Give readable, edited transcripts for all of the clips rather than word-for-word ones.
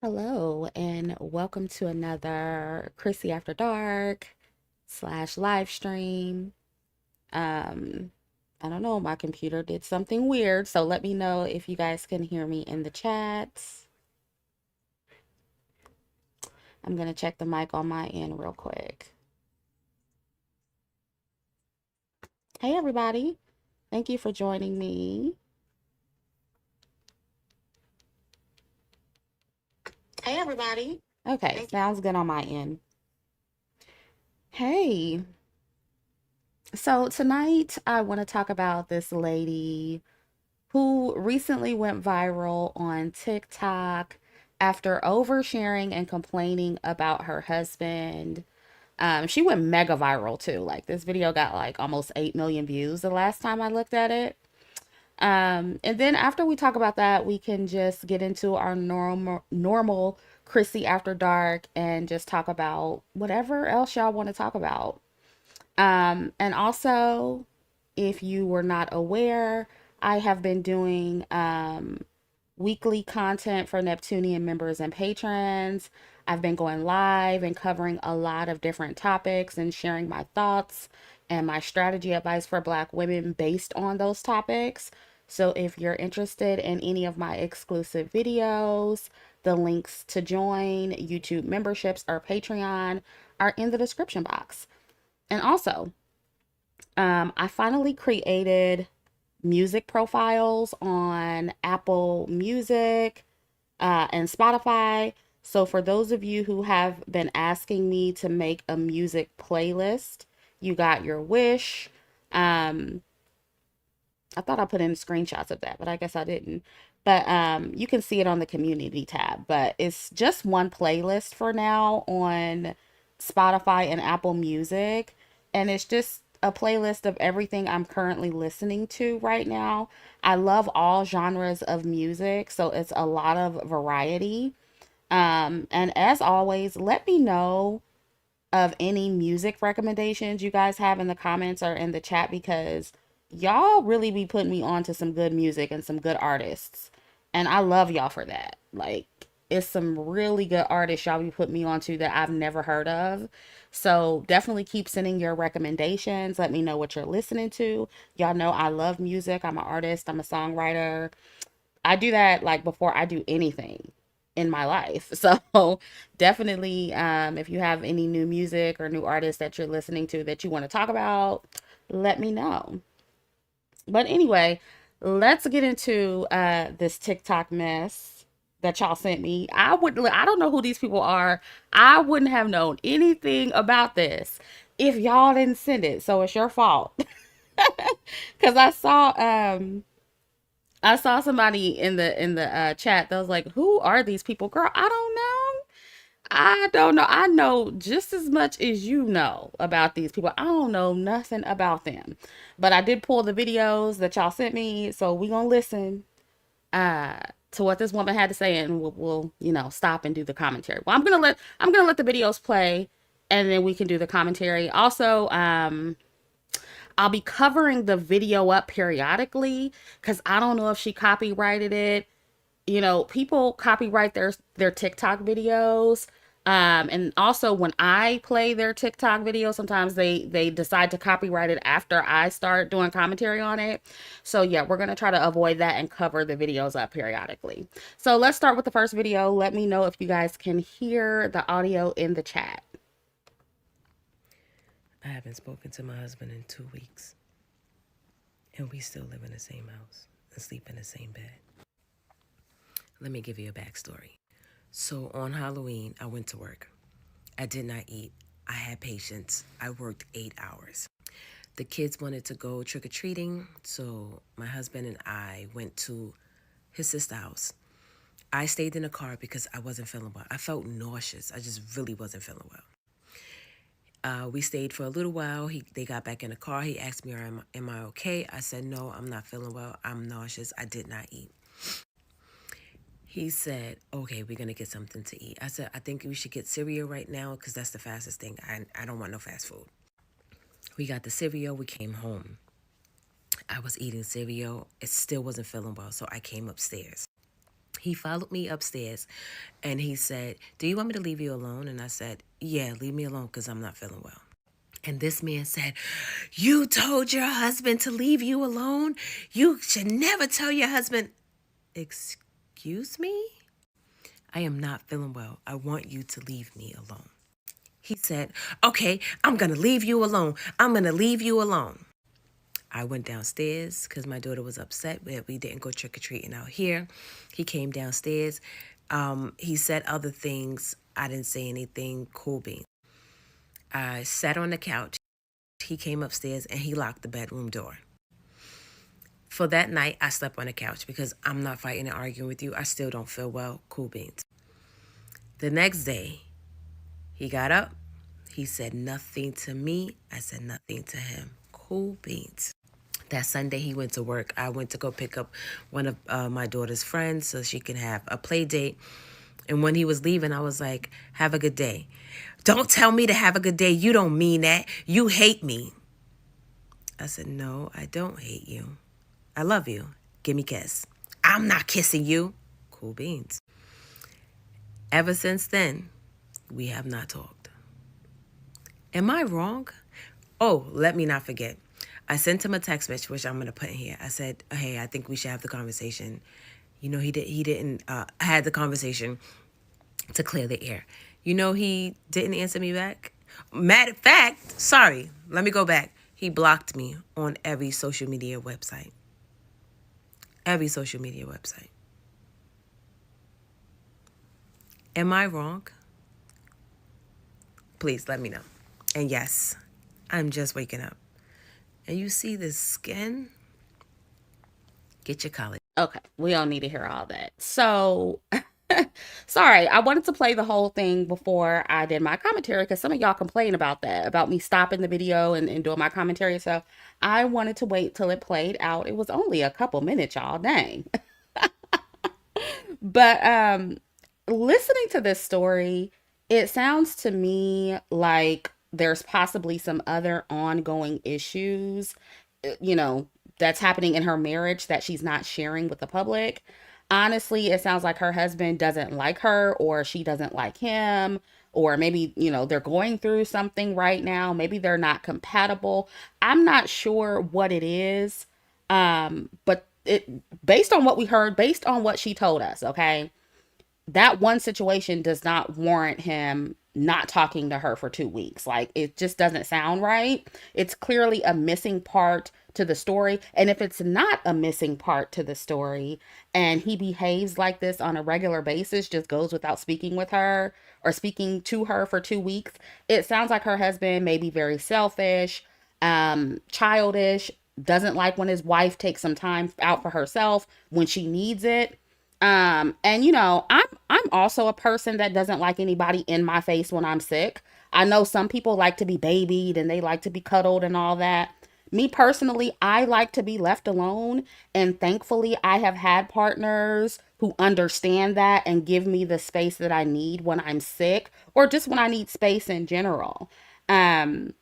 Hello, and welcome to another Chrissy After Dark / live stream. Um, I don't know, my computer did something weird, so let me know if you guys can hear me in the chats. I'm gonna check the mic on my end real quick. Hey, everybody. Thank you for joining me. Hey, everybody. Okay, sounds good on my end. Hey. So tonight I want to talk about this lady who recently went viral on TikTok after oversharing and complaining about her husband. She went mega viral too. Like this video got like almost 8 million views the last time I looked at it. And then after we talk about that, we can just get into our normal Chrissy After Dark and just talk about whatever else y'all want to talk about. And also, if you were not aware, I have been doing weekly content for Neptunian members and patrons. I've been going live and covering a lot of different topics and sharing my thoughts and my strategy advice for Black women based on those topics. So if you're interested in any of my exclusive videos, the links to join YouTube memberships or Patreon are in the description box. And also, I finally created music profiles on Apple Music and Spotify. So, for those of you who have been asking me to make a music playlist, you got your wish. Um, I thought I put in screenshots of that, but I guess I didn't. But you can see it on the community tab. But it's just one playlist for now on Spotify and Apple Music. And it's just a playlist of everything I'm currently listening to right now. I love all genres of music, so it's a lot of variety. And as always, let me know of any music recommendations you guys have in the comments or in the chat because y'all really be putting me on to some good music and some good artists. And I love y'all for that. Like, it's some really good artists y'all be putting me on to that I've never heard of. So definitely keep sending your recommendations. Let me know what you're listening to. Y'all know I love music. I'm an artist, I'm a songwriter. I do that like before I do anything in my life. So definitely, if you have any new music or new artists that you're listening to that you want to talk about, let me know. But anyway, let's get into this TikTok mess that y'all sent me. I don't know who these people are. I wouldn't have known anything about this if y'all didn't send it. So it's your fault. Cause I saw somebody in the chat that was like, "Who are these people, girl? I don't know. I don't know. I know just as much as you know about these people. I don't know nothing about them, but I did pull the videos that y'all sent me, so we gonna listen uh to what this woman had to say, and we'll stop and do the commentary. Well, I'm gonna let the videos play, and then we can do the commentary. Also, I'll be covering the video up periodically because I don't know if she copyrighted it. People copyright their TikTok videos. And also when I play their TikTok video, sometimes they decide to copyright it after I start doing commentary on it. So yeah, we're gonna try to avoid that and cover the videos up periodically. So let's start with the first video. Let me know if you guys can hear the audio in the chat. I haven't spoken to my husband in 2 weeks, and we still live in the same house and sleep in the same bed. Let me give you a backstory. So on Halloween, I went to work. I did not eat. I had patience. I worked 8 hours. The kids wanted to go trick-or-treating, so my husband and I went to his sister's house. I stayed in the car because I wasn't feeling well. I felt nauseous. I just really wasn't feeling well. We stayed for a little while. They got back in the car. He asked me, am I okay? I said, no, I'm not feeling well. I'm nauseous. I did not eat. He said, okay, we're going to get something to eat. I said, I think we should get cereal right now because that's the fastest thing. I don't want no fast food. We got the cereal. We came home. I was eating cereal. It still wasn't feeling well, so I came upstairs. He followed me upstairs and he said, "Do you want me to leave you alone?" And I said, "Yeah, leave me alone because I'm not feeling well." And this man said, "You told your husband to leave you alone? You should never tell your husband." Excuse me? I am not feeling well. I want you to leave me alone. He said, "Okay, I'm going to leave you alone. I'm going to leave you alone." I went downstairs because my daughter was upset that we didn't go trick-or-treating out here. He came downstairs. He said other things. I didn't say anything. Cool beans. I sat on the couch. He came upstairs and he locked the bedroom door. For that night, I slept on the couch because I'm not fighting and arguing with you. I still don't feel well. Cool beans. The next day, he got up. He said nothing to me. I said nothing to him. Cool beans. That Sunday, he went to work. I went to go pick up one of my daughter's friends so she can have a play date. And when he was leaving, I was like, "Have a good day." "Don't tell me to have a good day. You don't mean that. You hate me." I said, "No, I don't hate you. I love you. Give me a kiss." "I'm not kissing you." Cool beans. Ever since then, we have not talked. Am I wrong? Oh, let me not forget. I sent him a text message, which I'm going to put in here. I said, "Hey, I think we should have the conversation." He didn't had the conversation to clear the air. He didn't answer me back. Matter of fact, sorry, let me go back. He blocked me on every social media website. Every social media website. Am I wrong? Please let me know. And yes, I'm just waking up. And you see this skin? Get your college. Okay, we don't need to hear all that. So, sorry, I wanted to play the whole thing before I did my commentary because some of y'all complain about that, about me stopping the video and doing my commentary. So, I wanted to wait till it played out. It was only a couple minutes, y'all. Dang. But listening to this story, it sounds to me like there's possibly some other ongoing issues, you know, that's happening in her marriage that she's not sharing with the public. Honestly, it sounds like her husband doesn't like her or she doesn't like him. Or maybe, they're going through something right now. Maybe they're not compatible. I'm not sure what it is. But based on what we heard, based on what she told us, okay, that one situation does not warrant him not talking to her for 2 weeks. Like, it just doesn't sound right. It's clearly a missing part to the story. And if it's not a missing part to the story and he behaves like this on a regular basis, just goes without speaking with her or speaking to her for 2 weeks, it sounds like her husband may be very selfish, childish, doesn't like when his wife takes some time out for herself when she needs it. And I'm also a person that doesn't like anybody in my face when I'm sick. I know some people like to be babied and they like to be cuddled and all that. Me personally, I like to be left alone, and thankfully I have had partners who understand that and give me the space that I need when I'm sick or just when I need space in general. Um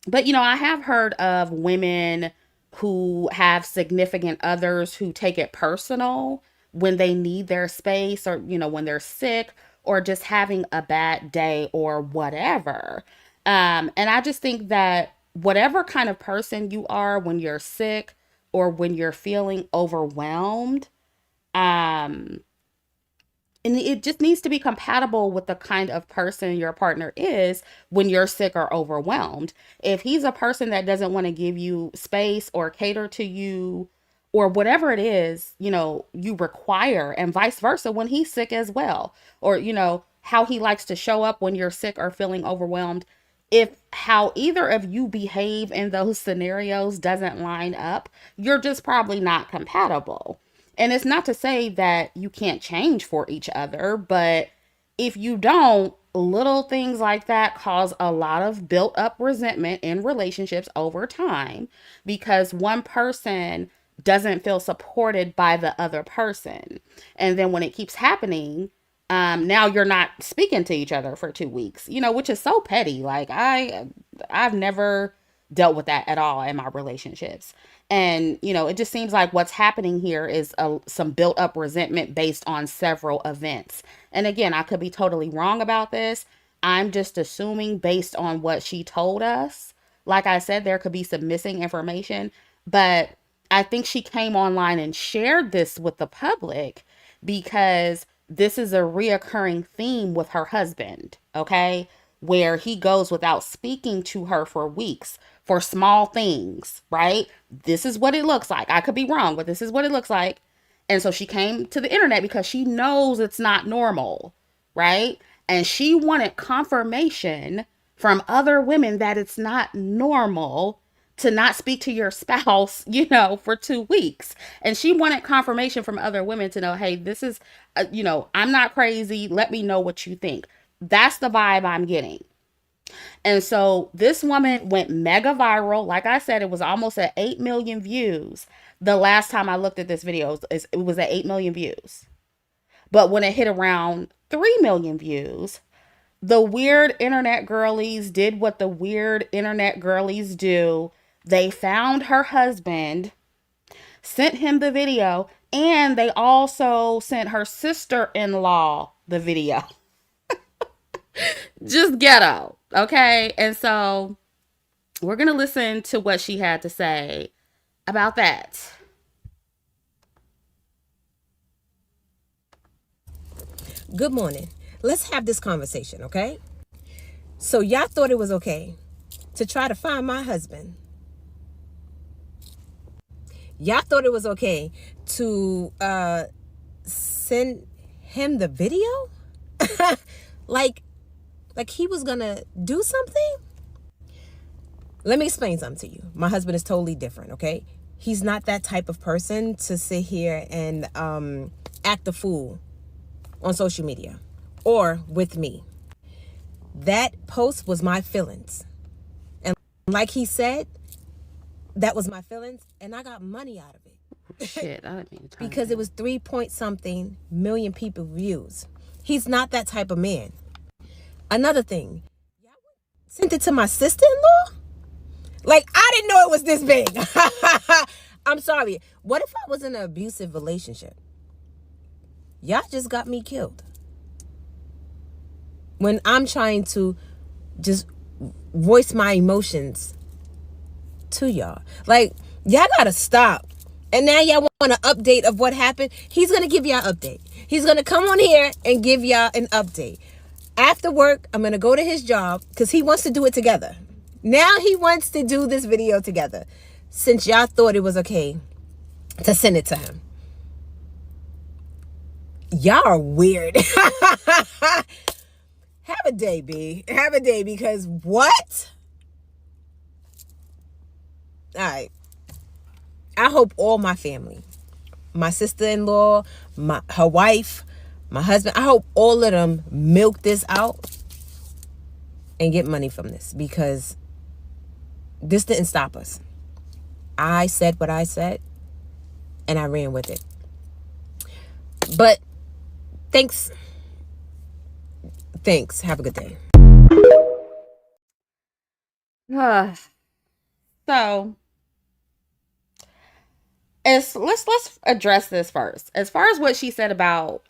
but I have heard of women who have significant others who take it personal when they need their space or, when they're sick or just having a bad day or whatever. And I just think that whatever kind of person you are when you're sick or when you're feeling overwhelmed, um, and it just needs to be compatible with the kind of person your partner is when you're sick or overwhelmed. If he's a person that doesn't want to give you space or cater to you or whatever it is, you require, and vice versa when he's sick as well, or, how he likes to show up when you're sick or feeling overwhelmed. If how either of you behave in those scenarios doesn't line up, you're just probably not compatible. And it's not to say that you can't change for each other, but if you don't, little things like that cause a lot of built up resentment in relationships over time because one person doesn't feel supported by the other person. And then when it keeps happening, now you're not speaking to each other for 2 weeks, which is so petty. Like I've never dealt with that at all in my relationships. And, it just seems like what's happening here is some built up resentment based on several events. And again, I could be totally wrong about this. I'm just assuming based on what she told us. Like I said, there could be some missing information, but I think she came online and shared this with the public because this is a reoccurring theme with her husband, okay? Where he goes without speaking to her for weeks for small things, right? This is what it looks like. I could be wrong, but this is what it looks like. And so she came to the internet because she knows it's not normal, right? And she wanted confirmation from other women that it's not normal to not speak to your spouse, for 2 weeks. And she wanted confirmation from other women to know, hey, this is, I'm not crazy. Let me know what you think. That's the vibe I'm getting. And so this woman went mega viral. Like I said, it was almost at 8 million views. The last time I looked at this video, it was at 8 million views. But when it hit around 3 million views, the weird internet girlies did what the weird internet girlies do. They found her husband, sent him the video, and they also sent her sister in law the video. Just ghetto. Okay. And so we're going to listen to what she had to say about that. Good morning. Let's have this conversation, okay? So y'all thought it was okay to try to find my husband. Y'all thought it was okay to send him the video? like he was gonna do something? Let me explain something to you. My husband is totally different, okay? He's not that type of person to sit here and act a fool on social media or with me. That post was my feelings. And like he said, that was my feelings, and I got money out of it. Shit, I didn't mean to turn Because it was 3 point something million people views. He's not that type of man. Another thing, y'all sent it to my sister-in-law? Like, I didn't know it was this big. I'm sorry. What if I was in an abusive relationship? Y'all just got me killed. When I'm trying to just voice my emotions to y'all. Like, y'all gotta stop. And now y'all want an update of what happened. He's gonna give y'all an update. He's gonna come on here and give y'all an update. After work, I'm gonna go to his job because he wants to do it together. Now he wants to do this video together. Since y'all thought it was okay to send it to him. Y'all are weird. Have a day, B. Have a day, because what? All right. I hope all my family, my sister-in-law, her wife, my husband, I hope all of them milk this out and get money from this, because this didn't stop us. I said what I said, and I ran with it. But thanks. Thanks. Have a good day. So, let's address this first. As far as what she said about,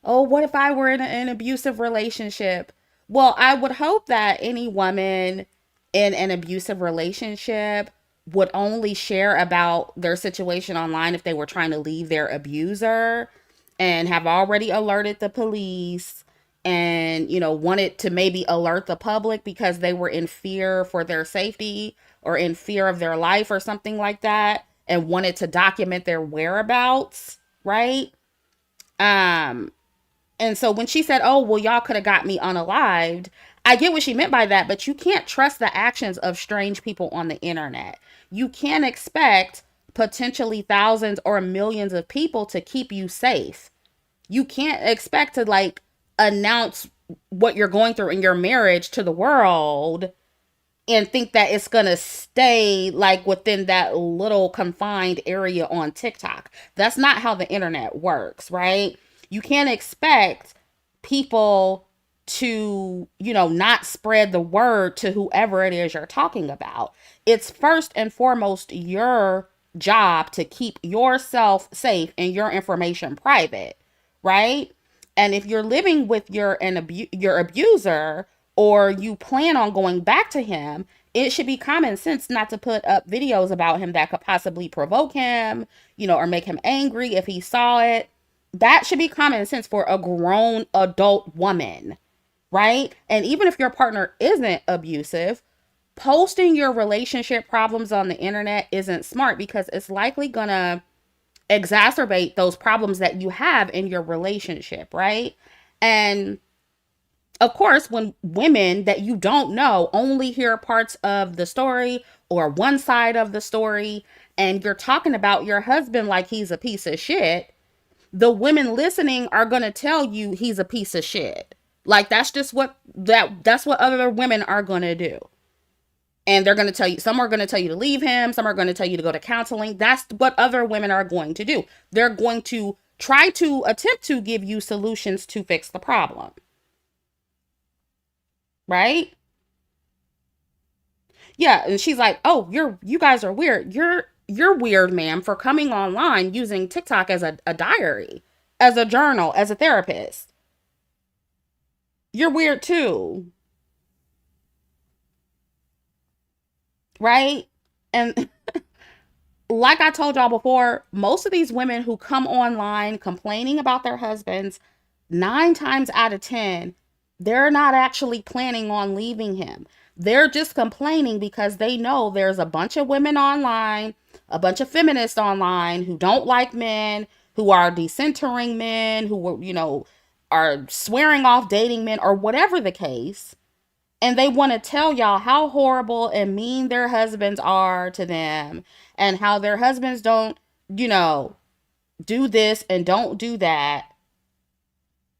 oh, what if I were in an abusive relationship? Well, I would hope that any woman in an abusive relationship would only share about their situation online if they were trying to leave their abuser and have already alerted the police and, wanted to maybe alert the public because they were in fear for their safety or in fear of their life or something like that, and wanted to document their whereabouts, right? Um, and so when she said, oh, well, y'all could have got me unalived, I get what she meant by that, but you can't trust the actions of strange people on the internet. You can't expect potentially thousands or millions of people to keep you safe. You can't expect to announce what you're going through in your marriage to the world and think that it's going to stay within that little confined area on TikTok. That's not how the internet works, right? You can't expect people to, not spread the word to whoever it is you're talking about. It's first and foremost your job to keep yourself safe and your information private, right? And if you're living with your abuser, or you plan on going back to him, it should be common sense not to put up videos about him that could possibly provoke him, or make him angry if he saw it. That should be common sense for a grown adult woman, right? And even if your partner isn't abusive, posting your relationship problems on the internet isn't smart, because it's likely gonna exacerbate those problems that you have in your relationship, right? And of course, when women that you don't know only hear parts of the story or one side of the story, and you're talking about your husband like he's a piece of shit, the women listening are going to tell you he's a piece of shit. Like, that's just that's what other women are going to do. And they're going to tell you, some are going to tell you to leave him, some are going to tell you to go to counseling. That's what other women are going to do. They're going to try to attempt to give you solutions to fix the problem. Right? Yeah, and she's like, "Oh, you guys are weird. You're weird, ma'am, for coming online using TikTok as a diary, as a journal, as a therapist. You're weird too." Right? And like I told y'all before, most of these women who come online complaining about their husbands, 9 times out of 10, they're not actually planning on leaving him. They're just complaining because they know there's a bunch of women online, a bunch of feminists online who don't like men, who are decentering men, who, are swearing off dating men, or whatever the case. And they want to tell y'all how horrible and mean their husbands are to them, and how their husbands don't, you know, do this and don't do that.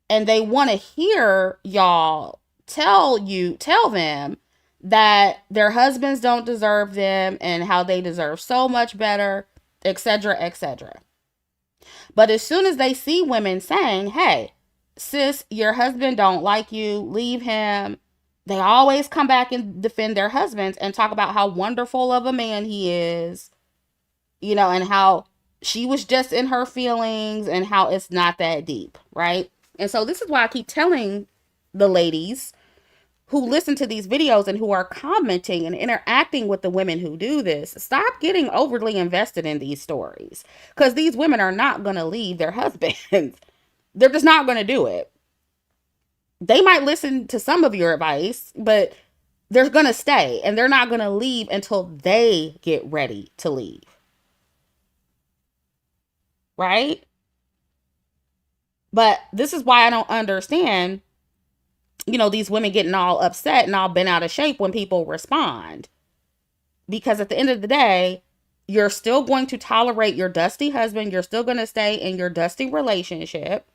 And they want to hear y'all tell them that their husbands don't deserve them and how they deserve so much better, etc., etc. But as soon as they see women saying, "Hey, sis, your husband don't like you, leave him," they always come back and defend their husbands and talk about how wonderful of a man he is, and how she was just in her feelings and how it's not that deep, right? And so this is why I keep telling the ladies who listen to these videos and who are commenting and interacting with the women who do this, stop getting overly invested in these stories, because these women are not going to leave their husbands. They're just not going to do it. They might listen to some of your advice, but they're going to stay, and they're not going to leave until they get ready to leave. Right? But this is why I don't understand, these women getting all upset and all bent out of shape when people respond. Because at the end of the day, you're still going to tolerate your dusty husband. You're still going to stay in your dusty relationship.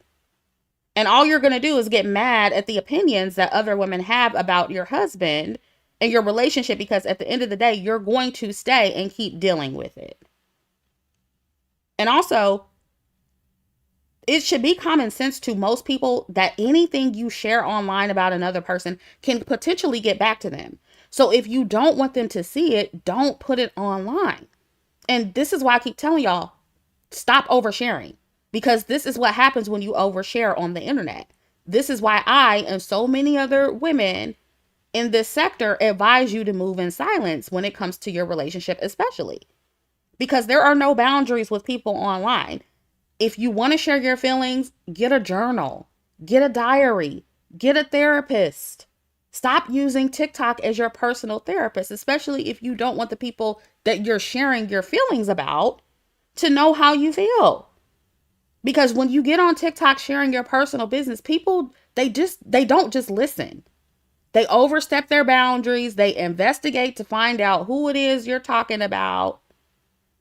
And all you're going to do is get mad at the opinions that other women have about your husband and your relationship, because at the end of the day, you're going to stay and keep dealing with it. And also, it should be common sense to most people that anything you share online about another person can potentially get back to them. So if you don't want them to see it, don't put it online. And this is why I keep telling y'all, stop oversharing, because this is what happens when you overshare on the internet. This is why I and so many other women in this sector advise you to move in silence when it comes to your relationship, especially because there are no boundaries with people online. If you want to share your feelings, get a journal, get a diary, get a therapist. Stop using TikTok as your personal therapist, especially if you don't want the people that you're sharing your feelings about to know how you feel. Because when you get on TikTok sharing your personal business, people, they don't just listen. They overstep their boundaries. They investigate to find out who it is you're talking about.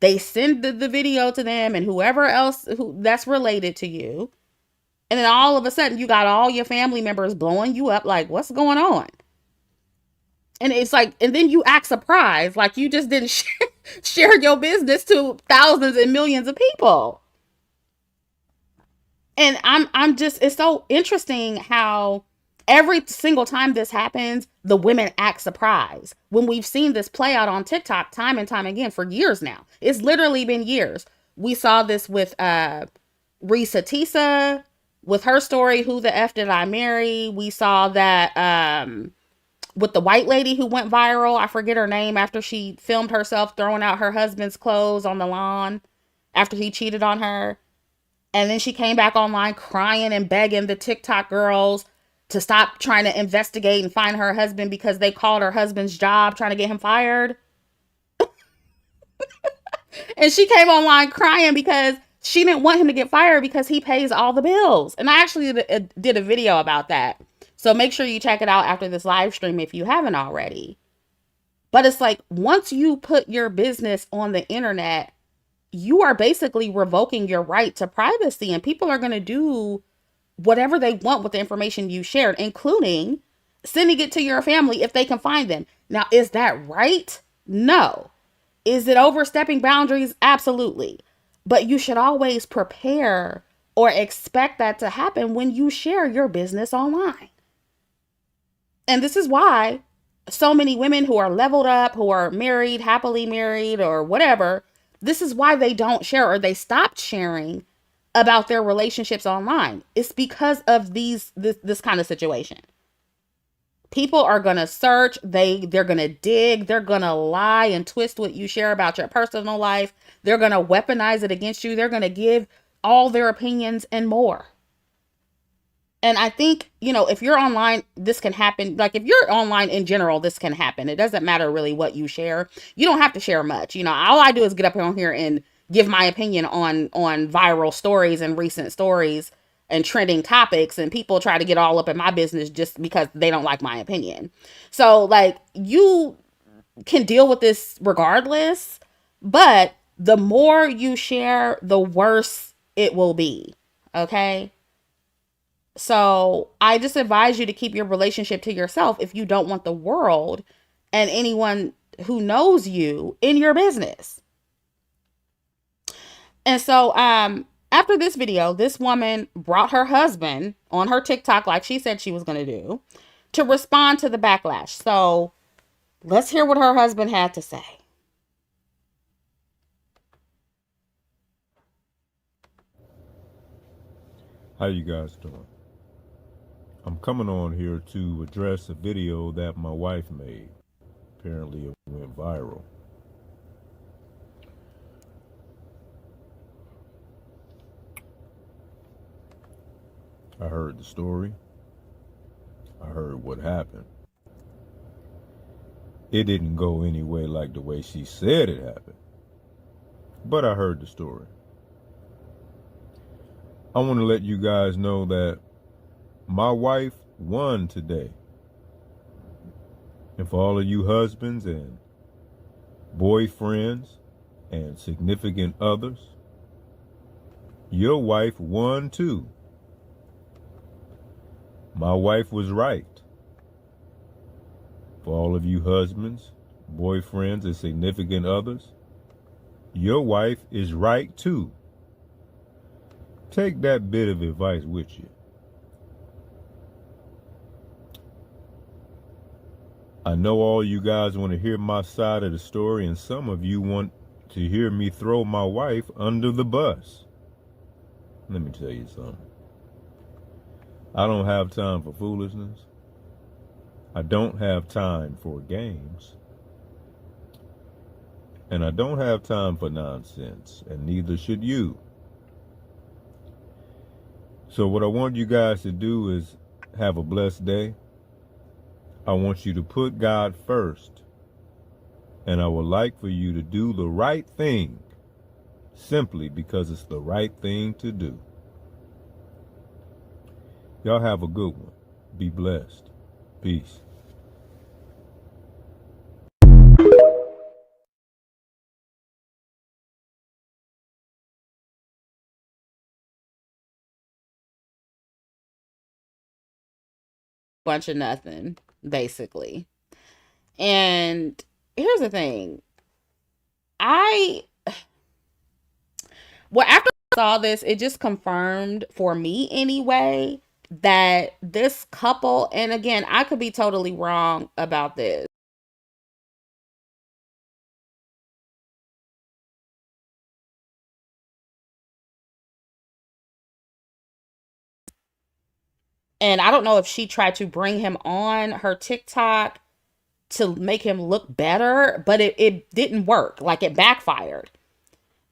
They send the video to them and whoever else that's related to you. And then all of a sudden you got all your family members blowing you up like, what's going on? And it's like, and then you act surprised, like you just didn't share your business to thousands and millions of people. And I'm just, it's so interesting how every single time this happens, the women act surprised. When we've seen this play out on TikTok time and time again for years now. It's literally been years. We saw this with Risa Tisa, with her story, Who the F Did I Marry? We saw that with the white lady who went viral. I forget her name, after she filmed herself throwing out her husband's clothes on the lawn after he cheated on her. And then she came back online crying and begging the TikTok girls to stop trying to investigate and find her husband because they called her husband's job trying to get him fired. And she came online crying because she didn't want him to get fired because he pays all the bills. And I actually did a video about that. So make sure you check it out after this live stream if you haven't already. But it's like, once you put your business on the internet, you are basically revoking your right to privacy, and people are going to do whatever they want with the information you shared, including sending it to your family if they can find them. Now, is that right? No. Is it overstepping boundaries? Absolutely. But you should always prepare or expect that to happen when you share your business online. And this is why so many women who are leveled up, who are married, happily married, or whatever, this is why they don't share, or they stopped sharing about their relationships online. It's because of this kind of situation. People are going to search, they're going to dig, they're going to lie and twist what you share about your personal life. They're going to weaponize it against you. They're going to give all their opinions and more. And I think, if you're online, this can happen. Like, if you're online in general, this can happen. It doesn't matter really what you share. You don't have to share much. All I do is get up on here and give my opinion on viral stories and recent stories and trending topics. And people try to get all up in my business just because they don't like my opinion. So, like, you can deal with this regardless. But the more you share, the worse it will be. Okay? So I just advise you to keep your relationship to yourself if you don't want the world and anyone who knows you in your business. And so after this video, this woman brought her husband on her TikTok, like she said she was going to do, to respond to the backlash. So let's hear what her husband had to say. How you guys doing? I'm coming on here to address a video that my wife made. Apparently it went viral. I heard the story. I heard what happened. It didn't go any way like the way she said it happened. But I heard the story. I want to let you guys know that my wife won today. And for all of you husbands and boyfriends and significant others, your wife won too. My wife was right. For all of you husbands, boyfriends, and significant others, your wife is right too. Take that bit of advice with you. I know all you guys want to hear my side of the story, and some of you want to hear me throw my wife under the bus. Let me tell you something. I don't have time for foolishness. I don't have time for games. And I don't have time for nonsense, and neither should you. So what I want you guys to do is have a blessed day. I want you to put God first. And I would like for you to do the right thing simply because it's the right thing to do. Y'all have a good one. Be blessed. Peace. Bunch of nothing, basically. And here's the thing. After I saw this, it just confirmed for me anyway that this couple, and again, I could be totally wrong about this, and I don't know if she tried to bring him on her TikTok to make him look better, but it didn't work. Like, it backfired.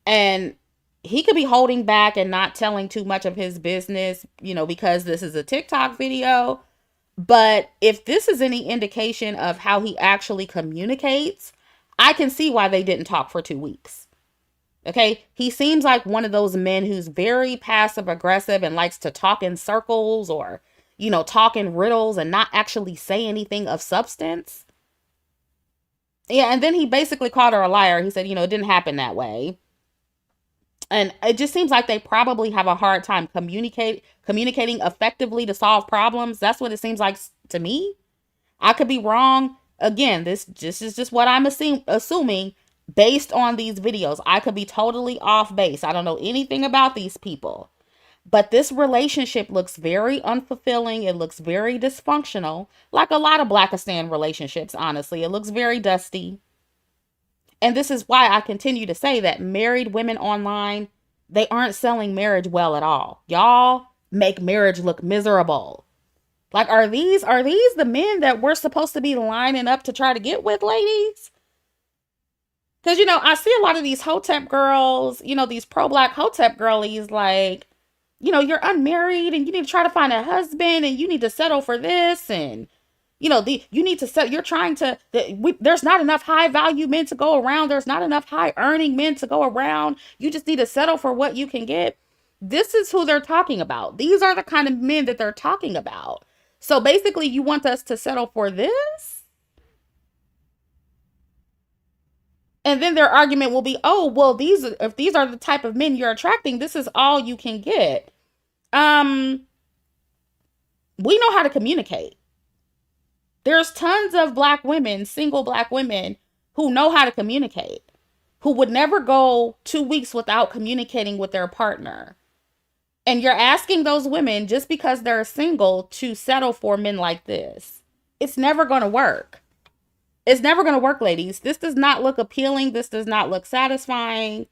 And he could be holding back and not telling too much of his business, because this is a TikTok video. But if this is any indication of how he actually communicates, I can see why they didn't talk for 2 weeks. Okay. He seems like one of those men who's very passive aggressive and likes to talk in circles, or, talk in riddles and not actually say anything of substance. Yeah. And then he basically called her a liar. He said, it didn't happen that way. And it just seems like they probably have a hard time communicating effectively to solve problems. That's what it seems like to me. I could be wrong. Again, this is just what I'm assuming based on these videos. I could be totally off base. I don't know anything about these people. But this relationship looks very unfulfilling. It looks very dysfunctional, like a lot of Blackistan relationships, honestly. It looks very dusty. And this is why I continue to say that married women online, they aren't selling marriage well at all. Y'all make marriage look miserable. Like, are these the men that we're supposed to be lining up to try to get with, ladies? Because, I see a lot of these Hotep girls, these pro-black Hotep girlies, like, you're unmarried and you need to try to find a husband and you need to settle for this, and you need to set, you're trying to, there's not enough high value men to go around. There's not enough high earning men to go around. You just need to settle for what you can get. This is who they're talking about. These are the kind of men that they're talking about. So basically, you want us to settle for this? And then their argument will be, oh, well, if these are the type of men you're attracting, this is all you can get. We know how to communicate. There's tons of black women, single black women, who know how to communicate, who would never go 2 weeks without communicating with their partner. And you're asking those women, just because they're single, to settle for men like this. It's never going to work. It's never going to work, ladies. This does not look appealing. This does not look satisfying.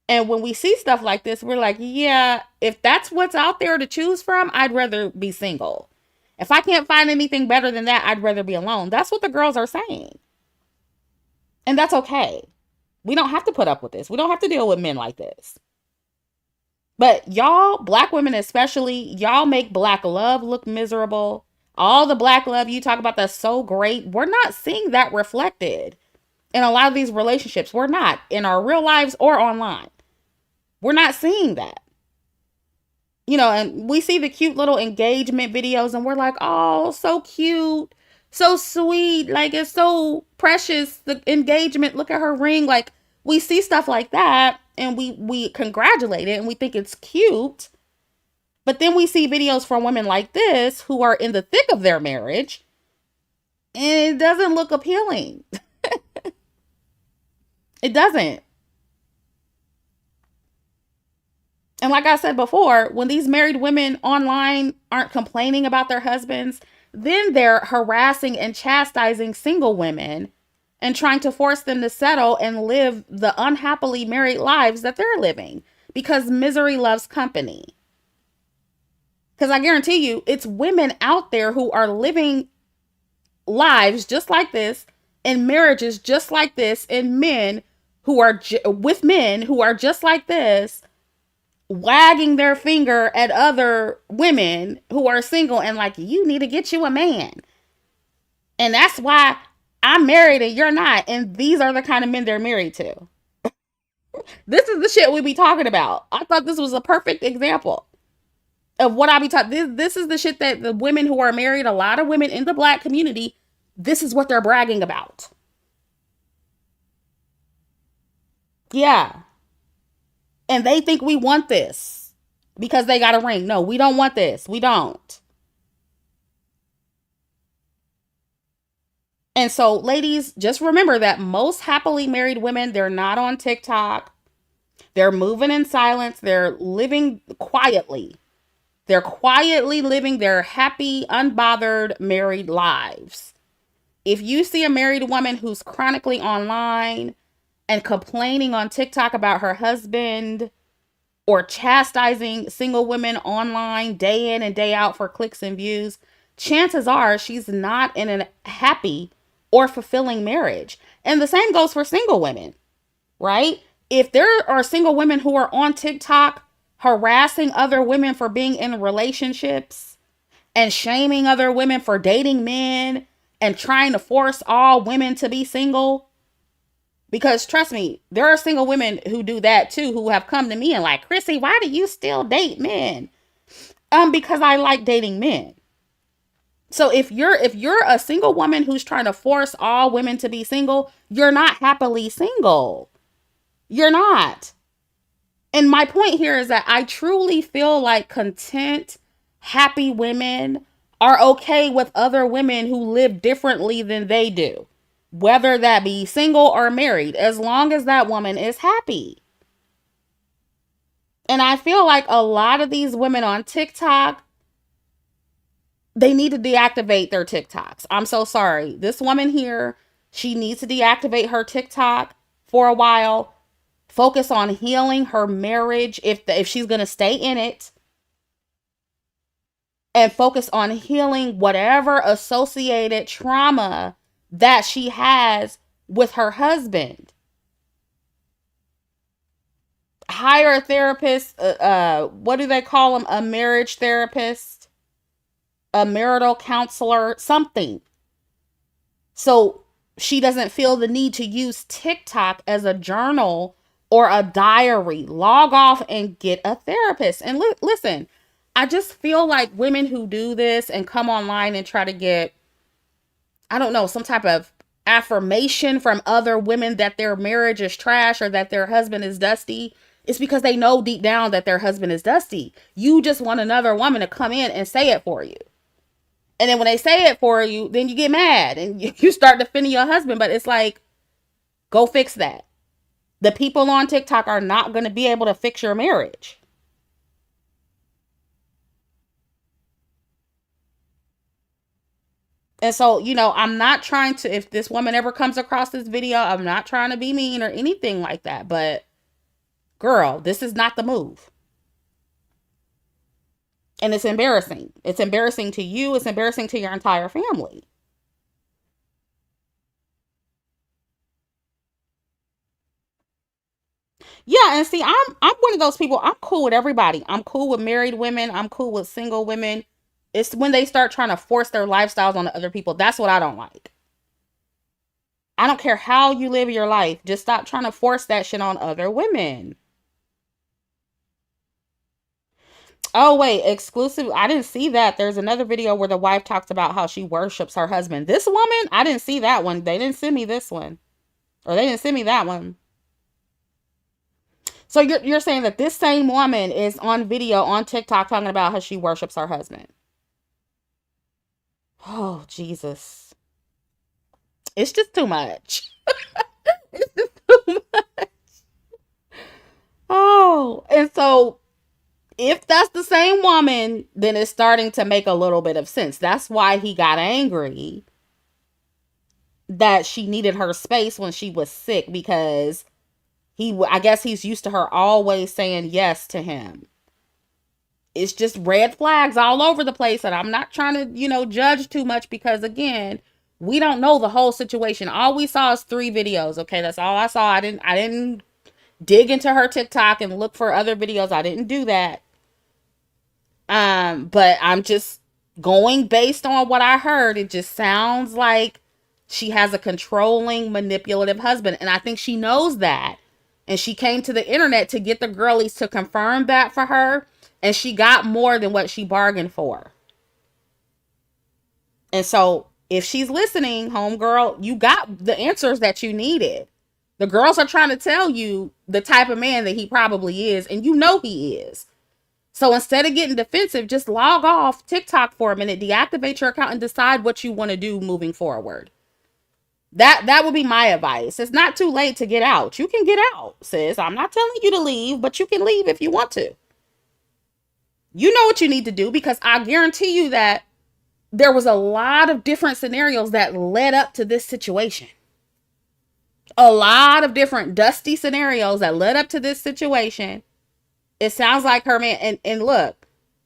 And when we see stuff like this, we're like, yeah, if that's what's out there to choose from, I'd rather be single. If I can't find anything better than that, I'd rather be alone. That's what the girls are saying. And that's okay. We don't have to put up with this. We don't have to deal with men like this. But y'all, black women especially, y'all make black love look miserable. All the black love you talk about that's so great, we're not seeing that reflected in a lot of these relationships. We're not, in our real lives or online. We're not seeing that. And we see the cute little engagement videos and we're like, oh, so cute, so sweet. Like, it's so precious. The engagement, look at her ring. Like, we see stuff like that and we congratulate it and we think it's cute. But then we see videos from women like this who are in the thick of their marriage and it doesn't look appealing. It doesn't. And like I said before, when these married women online aren't complaining about their husbands, then they're harassing and chastising single women and trying to force them to settle and live the unhappily married lives that they're living, because misery loves company. Because I guarantee you, it's women out there who are living lives just like this, in marriages just like this, and men who are with men who are just like this, wagging their finger at other women who are single and like, you need to get you a man. And that's why I'm married and you're not. And these are the kind of men they're married to. This is the shit we be talking about. I thought this was a perfect example of what I be talking. This is the shit that the women who are married, a lot of women in the black community, this is what they're bragging about. Yeah. And they think we want this because they got a ring. No, we don't want this. We don't. And so, ladies, just remember that most happily married women, they're not on TikTok. They're moving in silence. They're living quietly. They're quietly living their happy, unbothered married lives. If you see a married woman who's chronically online and complaining on TikTok about her husband or chastising single women online day in and day out for clicks and views, chances are she's not in a happy or fulfilling marriage. And the same goes for single women, right? If there are single women who are on TikTok harassing other women for being in relationships and shaming other women for dating men and trying to force all women to be single, because trust me, there are single women who do that too, who have come to me and like, Chrissy, why do you still date men? Because I like dating men. So if you're a single woman who's trying to force all women to be single, you're not happily single. You're not. And my point here is that I truly feel like content, happy women are okay with other women who live differently than they do, whether that be single or married, as long as that woman is happy. And I feel like a lot of these women on TikTok, they need to deactivate their TikToks. I'm so sorry. This woman here, she needs to deactivate her TikTok for a while. Focus on healing her marriage if she's going to stay in it. And focus on healing whatever associated trauma that she has with her husband. Hire a therapist. What do they call them? A marriage therapist, a marital counselor, something. So she doesn't feel the need to use TikTok as a journal or a diary. Log off and get a therapist. And listen, I just feel like women who do this and come online and try to get, I don't know, some type of affirmation from other women that their marriage is trash or that their husband is dusty, it's because they know deep down that their husband is dusty. You just want another woman to come in and say it for you. And then when they say it for you, then you get mad and you start defending your husband. But it's like, go fix that. The people on TikTok are not going to be able to fix your marriage. And so, I'm not trying to, if this woman ever comes across this video, I'm not trying to be mean or anything like that. But girl, this is not the move. And it's embarrassing. It's embarrassing to you. It's embarrassing to your entire family. Yeah, and see, I'm one of those people. I'm cool with everybody. I'm cool with married women. I'm cool with single women. It's when they start trying to force their lifestyles on other people. That's what I don't like. I don't care how you live your life. Just stop trying to force that shit on other women. Oh, wait, exclusive. I didn't see that. There's another video where the wife talks about how she worships her husband. This woman, I didn't see that one. They didn't send me this one. Or they didn't send me that one. So you're saying that this same woman is on video on TikTok talking about how she worships her husband. Oh, Jesus. It's just too much. It's just too much. Oh, and so if that's the same woman, then it's starting to make a little bit of sense. That's why he got angry that she needed her space when she was sick, because I guess he's used to her always saying yes to him. It's just red flags all over the place. And I'm not trying to, judge too much, because again, we don't know the whole situation. All we saw is 3 videos. Okay. That's all I saw. I didn't dig into her TikTok and look for other videos. I didn't do that. But I'm just going based on what I heard. It just sounds like she has a controlling, manipulative husband. And I think she knows that. And she came to the internet to get the girlies to confirm that for her. And she got more than what she bargained for. And so if she's listening, homegirl, you got the answers that you needed. The girls are trying to tell you the type of man that he probably is. And you know he is. So instead of getting defensive, just log off TikTok for a minute, deactivate your account, and decide what you want to do moving forward. That would be my advice. It's not too late to get out. You can get out, sis. I'm not telling you to leave, but you can leave if you want to. You know what you need to do, because I guarantee you that there was a lot of different scenarios that led up to this situation. A lot of different dusty scenarios that led up to this situation. It sounds like her man, and look,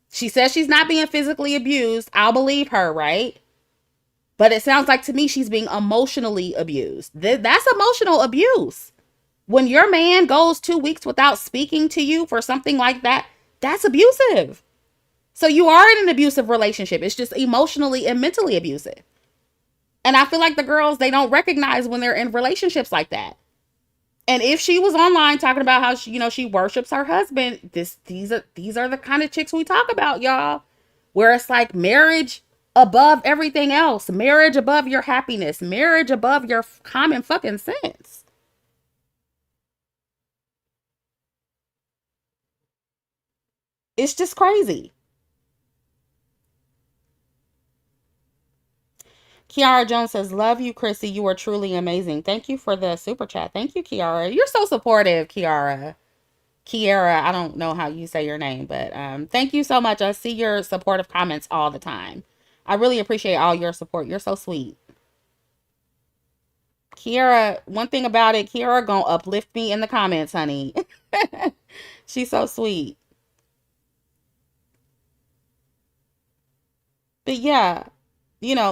she says she's not being physically abused. I'll believe her, right? But it sounds like to me she's being emotionally abused. That's emotional abuse. When your man goes 2 weeks without speaking to you for something like that, that's abusive. So you are in an abusive relationship. It's just emotionally and mentally abusive. And I feel like the girls, they don't recognize when they're in relationships like that. And if she was online talking about how she worships her husband, these are the kind of chicks we talk about, y'all. Where it's like marriage above everything else, marriage above your happiness, marriage above your common fucking sense. It's just crazy. Kiara Jones says, "Love you, Chrissy. You are truly amazing." Thank you for the super chat. Thank you, Kiara. You're so supportive, Kiara. Kiara, I don't know how you say your name, but thank you so much. I see your supportive comments all the time. I really appreciate all your support. You're so sweet. Kiara, one thing about it, Kiara gonna uplift me in the comments, honey. She's so sweet. But yeah,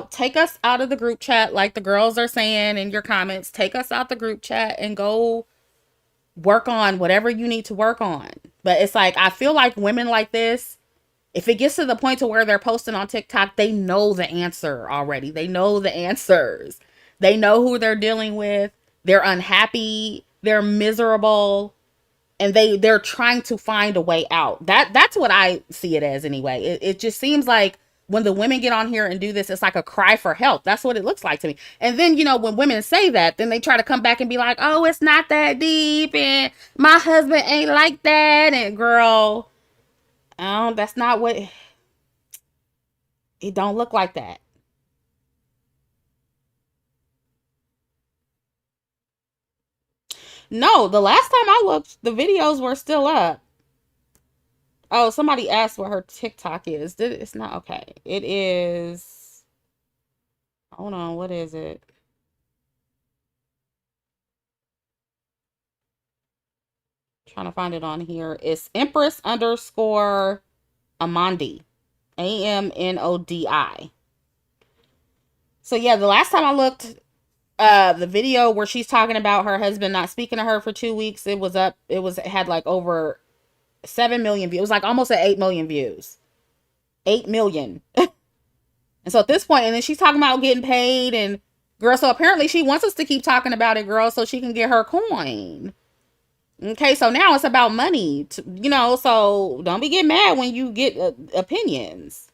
take us out of the group chat like the girls are saying in your comments. Take us out the group chat and go work on whatever you need to work on. But it's like, I feel like women like this, if it gets to the point to where they're posting on TikTok, they know the answer already. They know the answers. They know who they're dealing with. They're unhappy. They're miserable. And they're trying to find a way out. That's what I see it as anyway. It just seems like when the women get on here and do this, it's like a cry for help. That's what it looks like to me. And then, when women say that, then they try to come back and be like, oh, it's not that deep, and my husband ain't like that. And girl, oh, that's not what it don't look like that. No, the last time I looked, the videos were still up. Oh, somebody asked what her TikTok is. It's not okay. It is. Hold on, what is it? Trying to find it on here. It's Empress underscore Amandi. Amnodi. So yeah, the last time I looked, the video where she's talking about her husband not speaking to her for 2 weeks, it was up. It had like over 7 million views. It was like almost at 8 million views. 8 million. And so at this point, and then she's talking about getting paid, and girl, so apparently she wants us to keep talking about it, girl, so she can get her coin. Okay, so now it's about money, so don't be getting mad when you get opinions.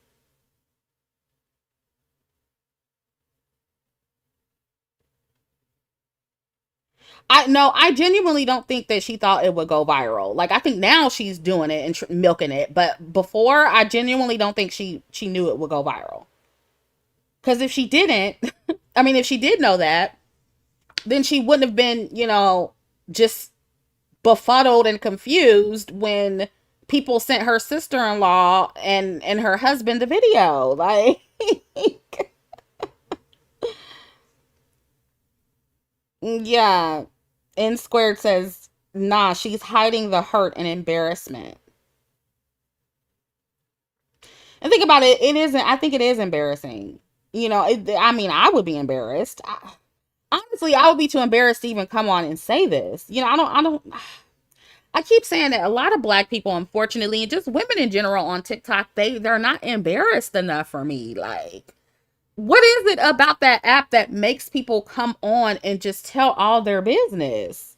I genuinely don't think that she thought it would go viral. Like, I think now she's doing it and milking it, but before, I genuinely don't think she knew it would go viral. Because if she didn't, I mean, if she did know that, then she wouldn't have been, just befuddled and confused when people sent her sister-in-law and her husband the video. Like, yeah. N squared says, nah, she's hiding the hurt and embarrassment. And think about it, I think it is embarrassing. I mean, I would be embarrassed. Honestly, I would be too embarrassed to even come on and say this. I keep saying that a lot of black people, unfortunately, and just women in general on TikTok, they're not embarrassed enough for me. Like, what is it about that app that makes people come on and just tell all their business?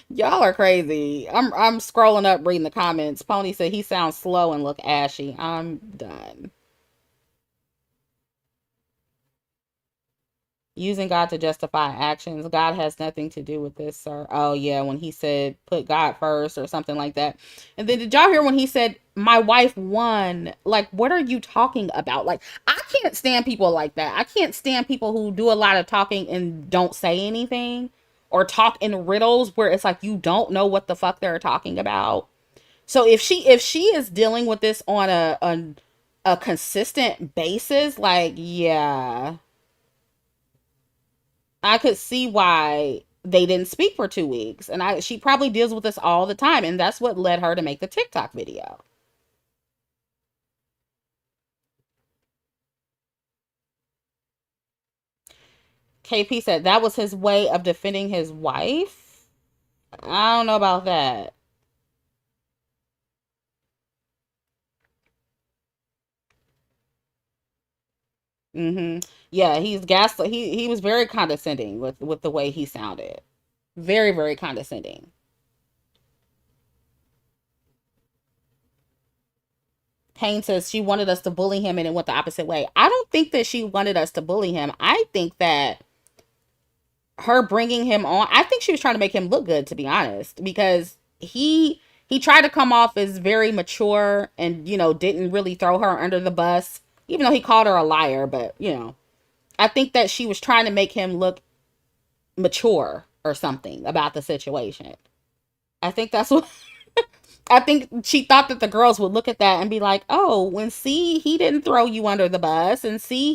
Y'all are crazy. I'm scrolling up reading the comments. Pony said he sounds slow and look ashy. I'm done. Using God to justify actions. God has nothing to do with this, sir. Oh, yeah, when he said put God first or something like that. And then did y'all hear when he said, my wife won? Like, what are you talking about? Like, I can't stand people like that. I can't stand people who do a lot of talking and don't say anything, or talk in riddles where it's like you don't know what the fuck they're talking about. So if she is dealing with this on a consistent basis, like, yeah, I could see why they didn't speak for 2 weeks. And she probably deals with this all the time, and that's what led her to make the TikTok video. KP said that was his way of defending his wife. I don't know about that. Yeah, he's gaslit. He was very condescending with the way he sounded. Very, very condescending. Payne says she wanted us to bully him and it went the opposite way. I don't think that she wanted us to bully him. I think that her bringing him on, I think she was trying to make him look good, to be honest, because he tried to come off as very mature and, didn't really throw her under the bus, even though he called her a liar. But, I think that she was trying to make him look mature or something about the situation. I think that's what I think she thought that the girls would look at that and be like, "Oh, when see he didn't throw you under the bus, and see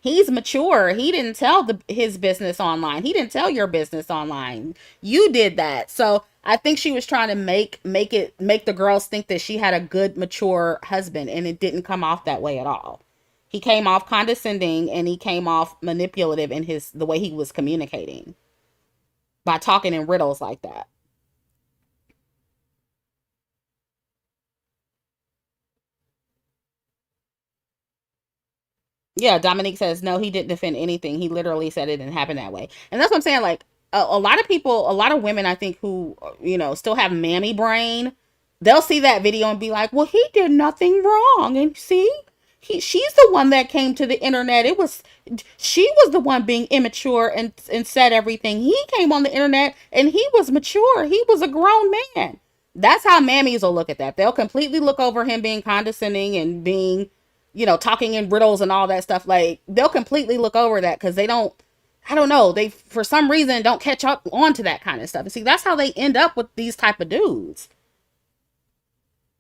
he's mature. He didn't tell his business online. He didn't tell your business online. You did that." So I think she was trying to make the girls think that she had a good mature husband, and it didn't come off that way at all. He came off condescending, and he came off manipulative in the way he was communicating by talking in riddles like that. Yeah, Dominique says no, he didn't defend anything. He literally said it didn't happen that way. And that's what I'm saying. Like, a lot of people, a lot of women, I think, who, still have mammy brain, they'll see that video and be like, well, he did nothing wrong. And see, she's the one that came to the internet. She was the one being immature and said everything. He came on the internet and he was mature. He was a grown man. That's how mammies will look at that. They'll completely look over him being condescending and being, talking in riddles and all that stuff. Like, they'll completely look over that because they don't, I don't know, they, for some reason, don't catch up onto that kind of stuff. And see, that's how they end up with these type of dudes.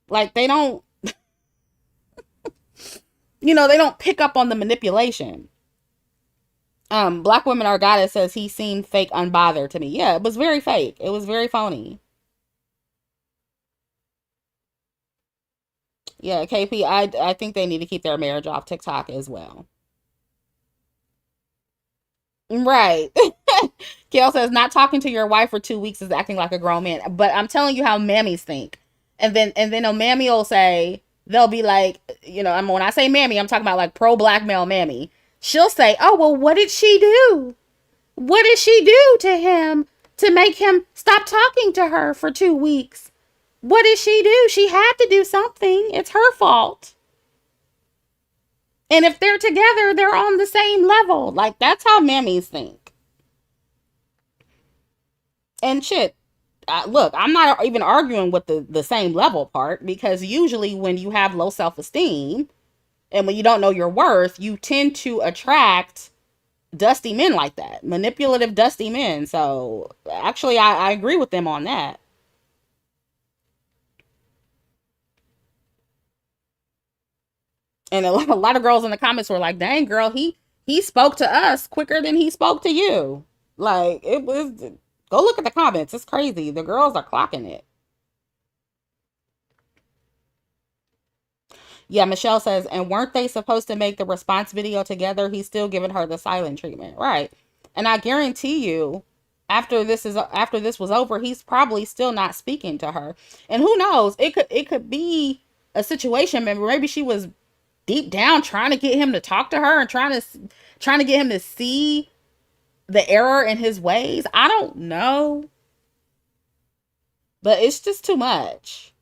Like, they don't, they don't pick up on the manipulation. Black Women Are Goddess says he seemed fake unbothered to me. Yeah, it was very fake. It was very phony. Yeah, KP, I think they need to keep their marriage off TikTok as well. Right. Kale says not talking to your wife for 2 weeks is acting like a grown man. But I'm telling you how mammies think. And then a mammy will say, they'll be like, when I say mammy, I'm talking about like pro black male mammy. She'll say, oh, well, what did she do? What did she do to him to make him stop talking to her for 2 weeks? What did she do? She had to do something. It's her fault. And if they're together, they're on the same level. Like, that's how mammies think. And shit, look, I'm not even arguing with the same level part, because usually when you have low self-esteem and when you don't know your worth, you tend to attract dusty men like that. Manipulative, dusty men. So, actually, I agree with them on that. And a lot of girls in the comments were like, dang, girl, he spoke to us quicker than he spoke to you. Like, it was, go look at the comments. It's crazy. The girls are clocking it. Yeah, Michelle says, and weren't they supposed to make the response video together? He's still giving her the silent treatment. Right. And I guarantee you, after this was over, he's probably still not speaking to her. And who knows? It could be a situation. Maybe she was deep down trying to get him to talk to her and trying to get him to see the error in his ways. I don't know, but it's just too much.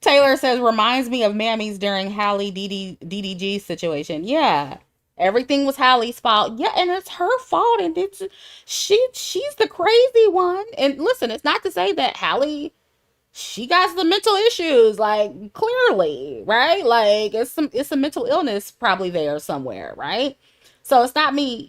Taylor says reminds me of Mammy's during Hallie DDG situation. Yeah. Everything was Hallie's fault. Yeah, and it's her fault, and she's the crazy one. And listen, it's not to say that Hallie she got the mental issues, like clearly, right? Like it's a mental illness probably there somewhere, right? So it's not me,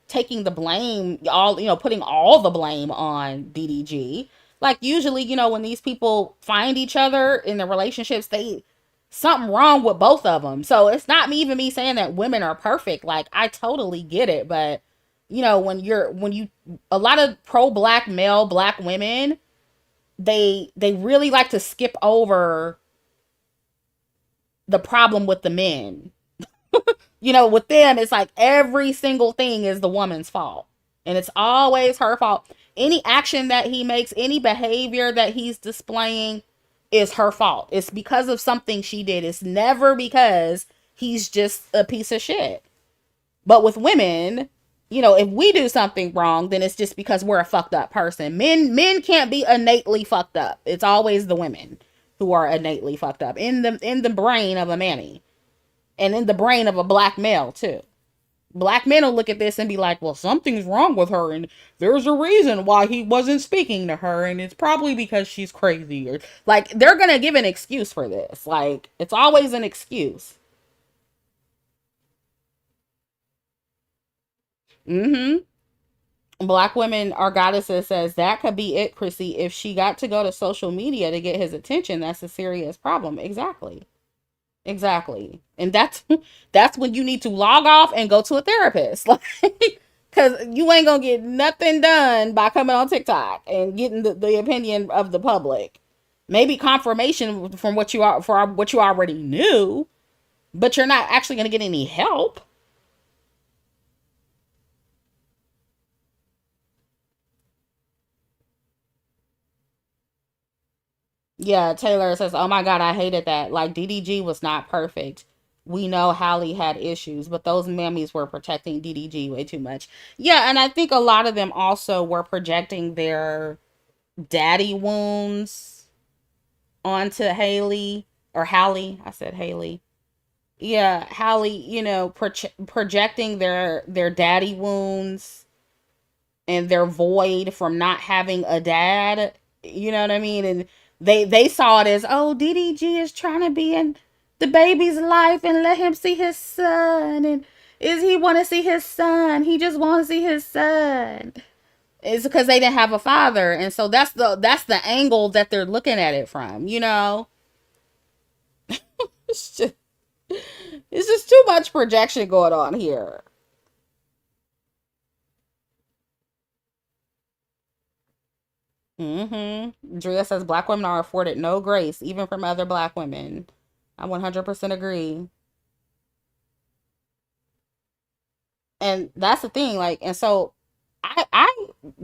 taking the blame, putting all the blame on DDG. Like usually, when these people find each other in their relationships, they something wrong with both of them. So it's not me even me saying that women are perfect. Like I totally get it, but when you a lot of pro black male black women, they really like to skip over the problem with the men. With them, it's like every single thing is the woman's fault. And it's always her fault. Any action that he makes, any behavior that he's displaying is her fault. It's because of something she did. It's never because he's just a piece of shit. But with women, if we do something wrong, then it's just because we're a fucked up person. Men can't be innately fucked up. It's always the women who are innately fucked up in the brain of a manny and in the brain of a black male too. Black men will look at this and be like, well, something's wrong with her, and there's a reason why he wasn't speaking to her, and it's probably because she's crazy. Or like they're gonna give an excuse for this. Like it's always an excuse. Mm-hmm. Black women are goddesses says that could be it, Chrissy. If she got to go to social media to get his attention, that's a serious problem. Exactly. Exactly. And that's when you need to log off and go to a therapist. Like cuz you ain't going to get nothing done by coming on TikTok and getting the opinion of the public. Maybe confirmation from what you are for what you already knew, but you're not actually going to get any help. Yeah, Taylor says, "Oh my God, I hated that. Like DDG was not perfect. We know Hallie had issues, but those mammies were protecting DDG way too much." Yeah, and I think a lot of them also were projecting their daddy wounds onto Haley or Hallie. I said Haley. Yeah, Hallie. Projecting their daddy wounds and their void from not having a dad. You know what I mean? And they saw it as, oh, DDG is trying to be in the baby's life and let him see his son. And is he want to see his son? He just want to see his son. It's because they didn't have a father, and so that's the angle that they're looking at it from. It's just, it's just too much projection going on here. Drea says black women are afforded no grace, even from other black women. I 100% agree. And that's the thing, like, and so I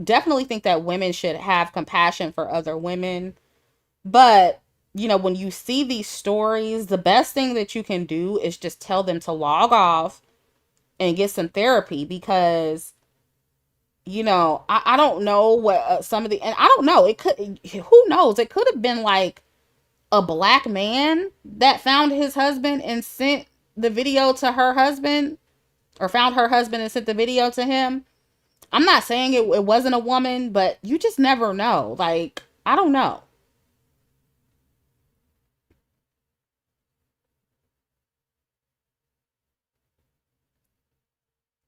definitely think that women should have compassion for other women. But, when you see these stories, the best thing that you can do is just tell them to log off and get some therapy because, I don't know what some of the, and I don't know, who knows? It could have been like a black man that found his husband and sent the video to her husband, or found her husband and sent the video to him. I'm not saying it wasn't a woman, but you just never know. Like, I don't know.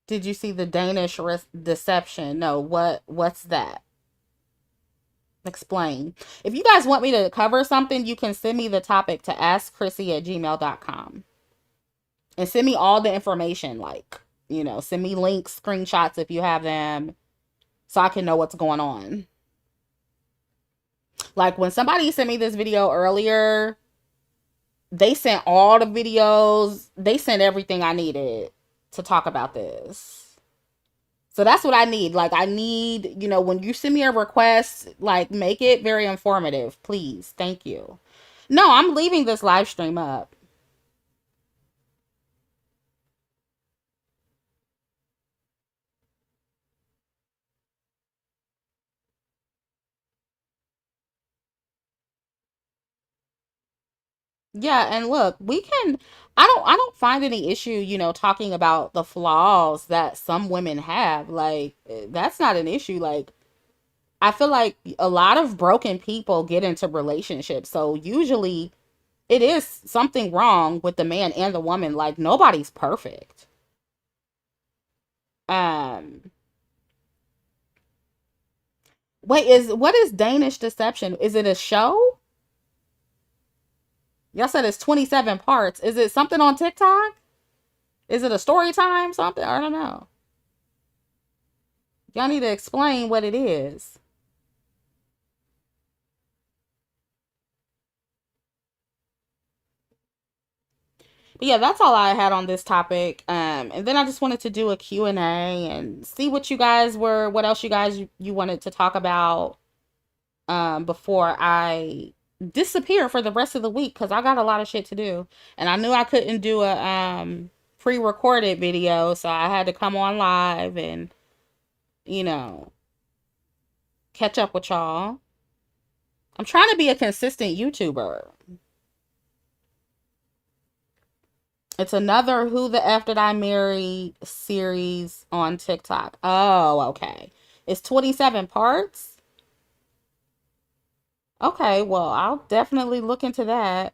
Did you see the Danish deception? No, what's that? Explain. If you guys want me to cover something, you can send me the topic to askchrissie@gmail.com. And send me all the information. Like, send me links, screenshots if you have them, so I can know what's going on. Like when somebody sent me this video earlier, they sent all the videos, they sent everything I needed to talk about this. So that's what I need. Like I need, when you send me a request, like make it very informative, please. Thank you. No, I'm leaving this live stream up. Yeah, and look, we can I don't find any issue, talking about the flaws that some women have. Like that's not an issue. Like I feel like a lot of broken people get into relationships. So usually it is something wrong with the man and the woman. Like nobody's perfect. Um Wait, is what is Danish Deception? Is it a show? Y'all said it's 27 parts. Is it something on TikTok? Is it a story time something? I don't know. Y'all need to explain what it is. But yeah, that's all I had on this topic. And then I just wanted to do a Q&A and see what you guys were, what else you guys you wanted to talk about before I disappear for the rest of the week because I got a lot of shit to do. And I knew I couldn't do a pre-recorded video, so I had to come on live and, you know, catch up with y'all. I'm trying to be a consistent YouTuber. It's another Who the F Did I Marry series on TikTok. Oh, okay. It's 27 parts. Okay, well, I'll definitely look into that.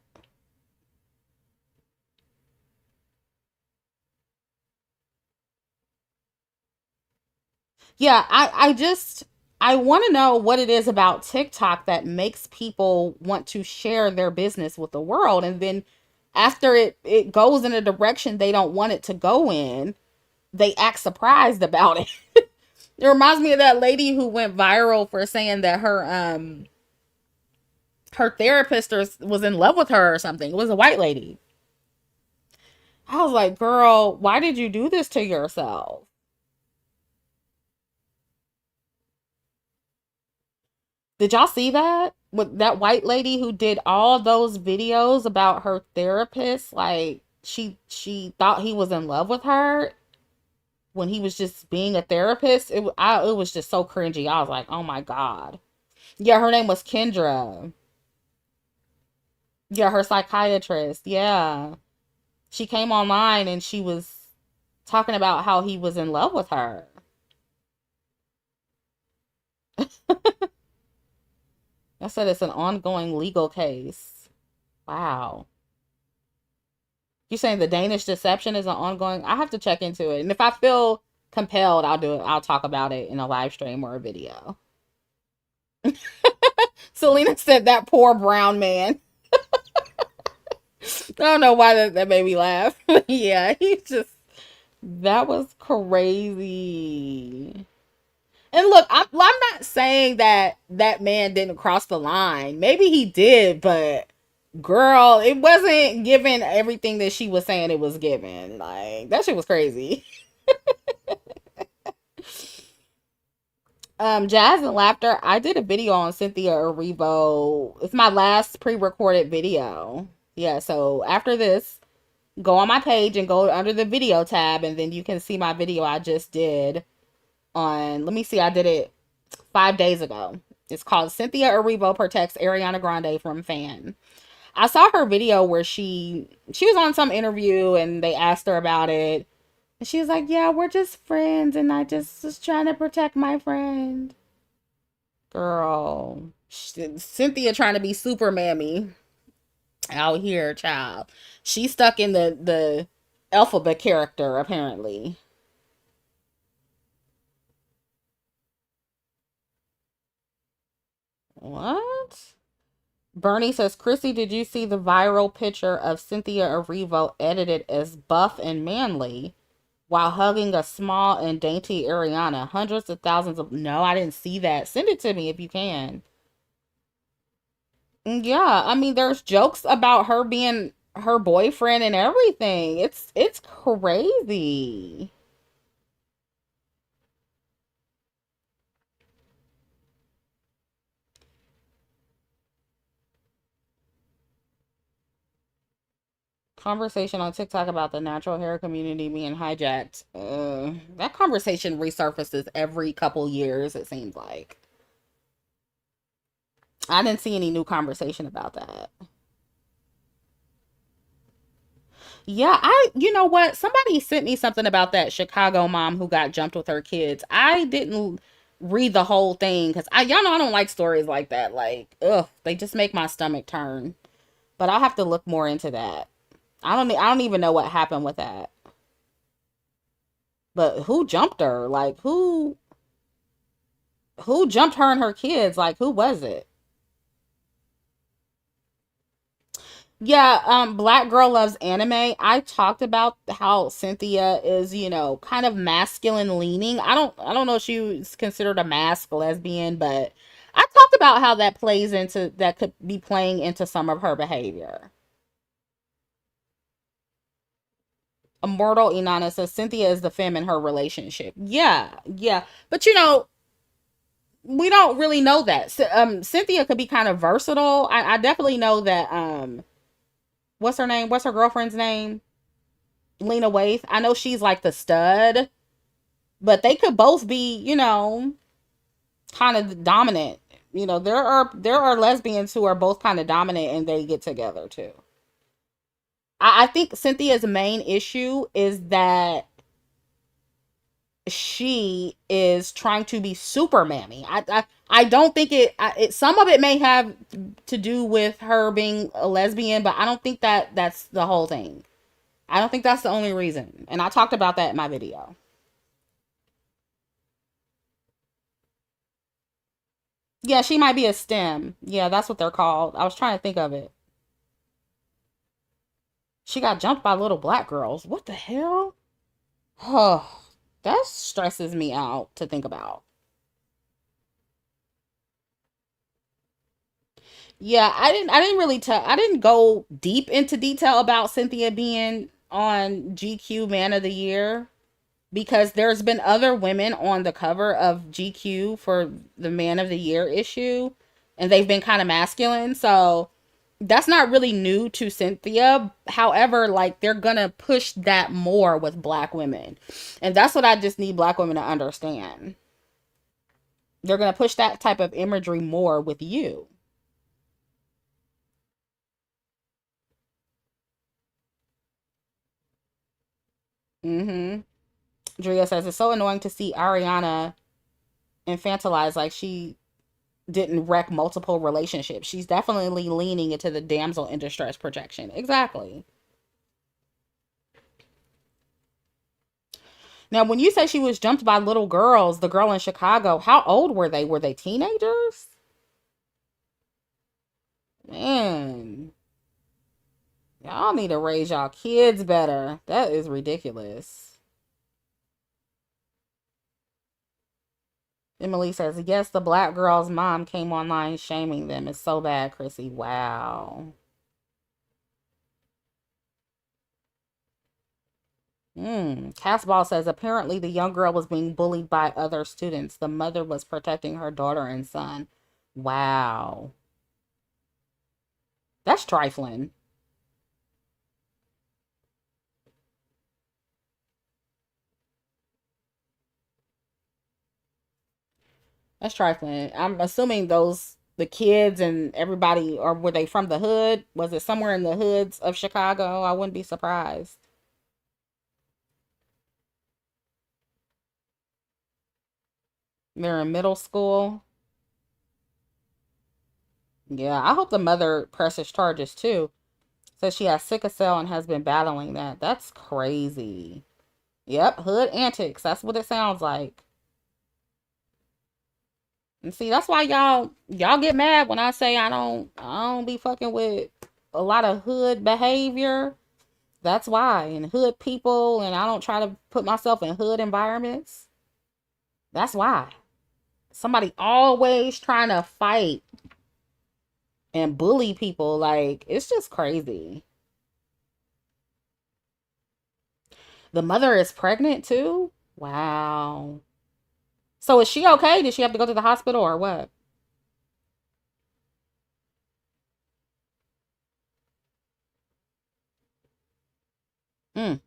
Yeah, I want to know what it is about TikTok that makes people want to share their business with the world, and then after it goes in a direction they don't want it to go in, they act surprised about it. It reminds me of that lady who went viral for saying that her therapist was in love with her or something. It was a white lady. I was like, girl, why did you do this to yourself? Did y'all see that? With that white lady who did all those videos about her therapist, like she thought he was in love with her when he was just being a therapist. It was just so cringy. I was like, "Oh my god." Yeah, her name was Kendra. Yeah, her psychiatrist. Yeah. She came online and she was talking about how he was in love with her. I said it's an ongoing legal case. Wow. You saying the Danish Deception is an ongoing? I have to check into it. And if I feel compelled, I'll do it. I'll talk about it in a live stream or a video. Selena said that poor brown man. I don't know why that made me laugh. Yeah, he just that was crazy. And look, I'm not saying that that man didn't cross the line. Maybe he did, but girl, it wasn't given everything that she was saying it was given. Like that shit was crazy. Jazz and Laughter. I did a video on Cynthia Erivo. It's my last pre-recorded video. Yeah, so after this, go on my page and go under the video tab, and then you can see my video I just did on. Let me see. I did it 5 days ago. It's called Cynthia Erivo Protects Ariana Grande from Fan. I saw her video where she was on some interview and they asked her about it. And she was like, "Yeah, we're just friends and I just was trying to protect my friend." Girl. Cynthia trying to be super mammy out here, child. She's stuck in the alphabet character apparently. What? Bernie says, Chrissy, did you see the viral picture of Cynthia Erivo edited as buff and manly while hugging a small and dainty Ariana? Hundreds of thousands of. No, I didn't see that. Send it to me if you can. Yeah, I mean, there's jokes about her being her boyfriend and everything. It's crazy. Conversation on TikTok about the natural hair community being hijacked. That conversation resurfaces every couple years, it seems like. I didn't see any new conversation about that. Yeah, you know what? Somebody sent me something about that Chicago mom who got jumped with her kids. I didn't read the whole thing because y'all know I don't like stories like that. Like, ugh, they just make my stomach turn. But I'll have to look more into that. I don't even know what happened with that. But who jumped her? Like who jumped her and her kids? Like who was it? Yeah, Black Girl Loves Anime. I talked about how Cynthia is, kind of masculine leaning. I don't know if she was considered a mask lesbian, but I talked about how that could be playing into some of her behavior. Immortal Inanna says Cynthia is the femme in her relationship. Yeah, yeah. But we don't really know that. Cynthia could be kind of versatile. I definitely know that what's her name? What's her girlfriend's name? Lena Waithe. I know she's like the stud, but they could both be, kind of dominant. There are lesbians who are both kind of dominant and they get together too. I think Cynthia's main issue is that she is trying to be super mammy. I don't think some of it may have to do with her being a lesbian, but I don't think that's the whole thing. I don't think that's the only reason. And I talked about that in my video. Yeah, she might be a STEM. Yeah, that's what they're called. I was trying to think of it. She got jumped by little black girls. What the hell? Oh, that stresses me out to think about. Yeah, I didn't go deep into detail about Cynthia being on GQ Man of the Year because there's been other women on the cover of GQ for the Man of the Year issue and they've been kind of masculine. So that's not really new to Cynthia. However, like they're gonna push that more with black women. And that's what I just need black women to understand. They're gonna push that type of imagery more with you. Mm-hmm. Drea says it's so annoying to see Ariana infantilized like she didn't wreck multiple relationships. She's definitely leaning into the damsel in distress projection. Exactly. Now, when you say she was jumped by little girls, the girl in Chicago, how old were they? Were they teenagers? Man, y'all need to raise y'all kids better. That is ridiculous. Emily says, yes, the black girl's mom came online shaming them. It's so bad, Chrissy. Wow. Castball says apparently the young girl was being bullied by other students. The mother was protecting her daughter and son. Wow. That's trifling. That's trifling. I'm assuming the kids and everybody, or were they from the hood? Was it somewhere in the hoods of Chicago? I wouldn't be surprised. They're in middle school. Yeah, I hope the mother presses charges too. Says she has sickle cell and has been battling that. That's crazy. Yep, hood antics. That's what it sounds like. And see, that's why y'all get mad when I say I don't be fucking with a lot of hood behavior. That's why. And hood people, and I don't try to put myself in hood environments. That's why. Somebody always trying to fight and bully people. Like, it's just crazy. The mother is pregnant too? Wow. So is she okay? Did she have to go to the hospital or what? Mm.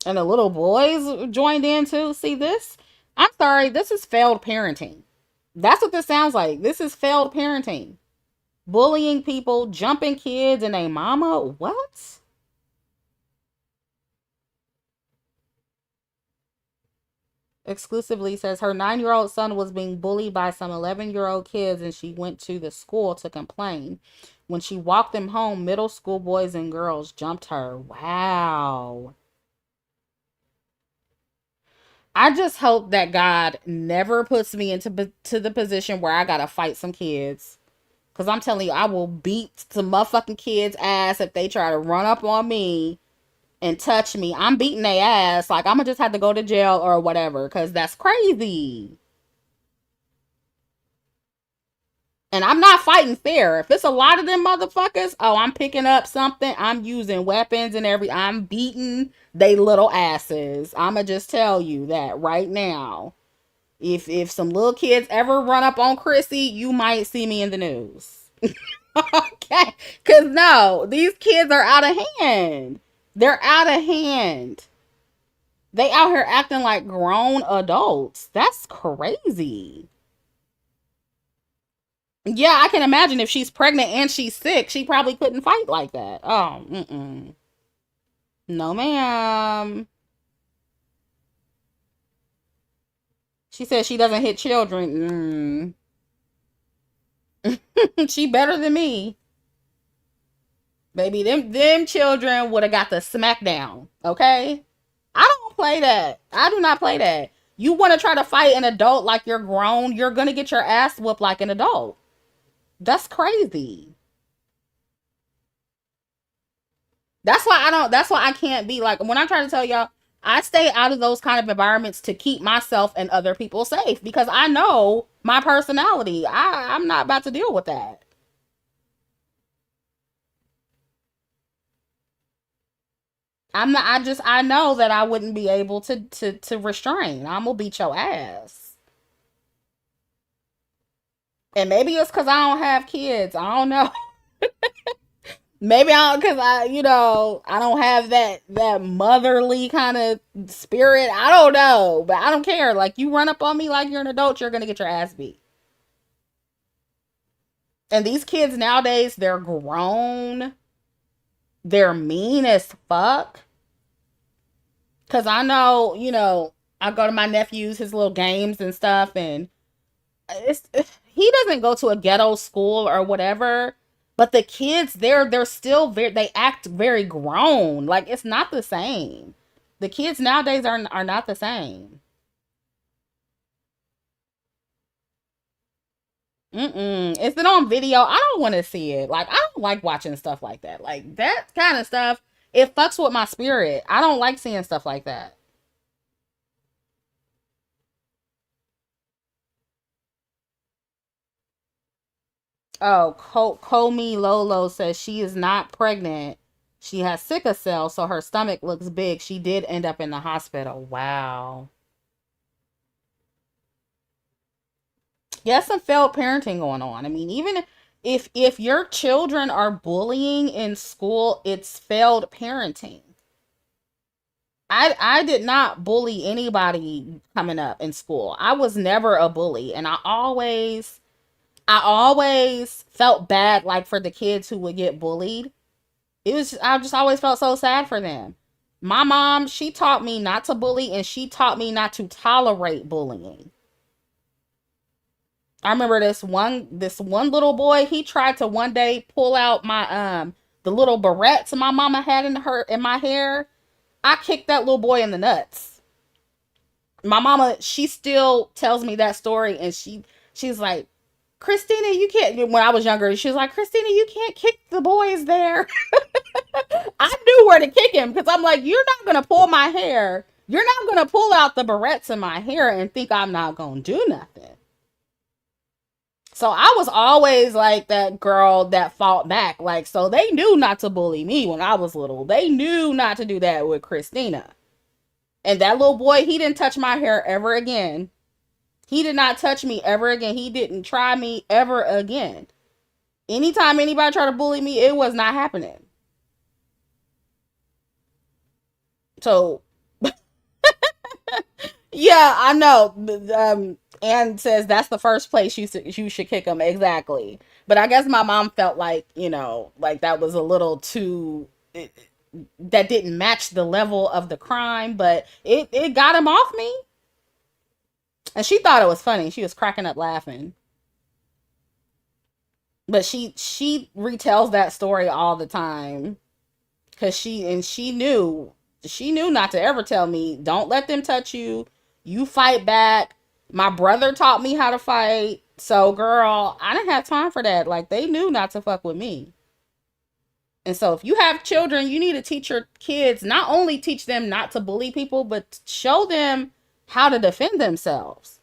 And the little boys joined in too. See this? I'm sorry, this is failed parenting. That's what this sounds like. This is failed parenting. Bullying people, jumping kids and a mama. What? Exclusively says her 9-year-old son was being bullied by some 11-year-old kids and she went to the school to complain. When she walked them home, middle school boys and girls jumped her. Wow. I just hope that God never puts me into to the position where I gotta fight some kids. Cause I'm telling you, I will beat some motherfucking kids' ass if they try to run up on me and touch me. I'm beating their ass. Like I'm gonna just have to go to jail or whatever. Cause that's crazy. And I'm not fighting fair. If it's a lot of them motherfuckers, oh, I'm picking up something. I'm using weapons and I'm beating they little asses. I'ma just tell you that right now. If some little kids ever run up on Chrissy, you might see me in the news. Okay. Cause no, these kids are out of hand. They're out of hand. They out here acting like grown adults. That's crazy. Yeah, I can imagine if she's pregnant and she's sick, she probably couldn't fight like that. Oh, mm-mm. No, ma'am. She says she doesn't hit children. She better than me. Baby, them children would have got the smackdown. Okay? I don't play that. I do not play that. You want to try to fight an adult like you're grown, you're going to get your ass whooped like an adult. That's crazy. That's why I can't be like, when I'm trying to tell y'all, I stay out of those kind of environments to keep myself and other people safe because I know my personality. I'm not about to deal with that. I'm not I know that I wouldn't be able to restrain. I'm gonna beat your ass. And maybe it's cause I don't have kids. I don't know. Maybe I don't, cause I don't have that motherly kind of spirit. I don't know, but I don't care. Like you run up on me like you're an adult, you're gonna get your ass beat. And these kids nowadays, they're grown. They're mean as fuck. Cause I know, I go to my nephew's his little games and stuff, and it's he doesn't go to a ghetto school or whatever. But the kids, they're still they act very grown. Like it's not the same. The kids nowadays are not the same. Mm-mm. Is it on video? I don't want to see it. Like I don't like watching stuff like that. Like that kind of stuff, it fucks with my spirit. I don't like seeing stuff like that. Oh, Komi Lolo says she is not pregnant. She has sickle cell, so her stomach looks big. She did end up in the hospital. Wow. Yeah, some failed parenting going on. I mean, even if your children are bullying in school, it's failed parenting. I did not bully anybody coming up in school. I was never a bully, and I always felt bad like for the kids who would get bullied. I just always felt so sad for them. My mom, she taught me not to bully and she taught me not to tolerate bullying. I remember this one little boy, he tried to one day pull out my the little barrettes my mama had in my hair. I kicked that little boy in the nuts. My mama, she still tells me that story and she's like, Christina, you can't. When I was younger, she was like, Christina, you can't kick the boys there. I knew where to kick him because I'm like, you're not going to pull my hair. You're not going to pull out the barrettes in my hair and think I'm not going to do nothing. So I was always like that girl that fought back. Like, so they knew not to bully me when I was little. They knew not to do that with Christina. And that little boy, he didn't touch my hair ever again. He did not touch me ever again. He didn't try me ever again. Anytime anybody tried to bully me, it was not happening. So, yeah, I know. Anne says that's the first place you should kick him. Exactly. But I guess my mom felt like, like that was a little too, that didn't match the level of the crime, but it got him off me. And she thought it was funny. She was cracking up laughing. But she retells that story all the time cuz she knew not to ever tell me, "Don't let them touch you. You fight back." My brother taught me how to fight. So, girl, I didn't have time for that. Like, they knew not to fuck with me. And so if you have children, you need to teach your kids, not only teach them not to bully people, but show them how to defend themselves.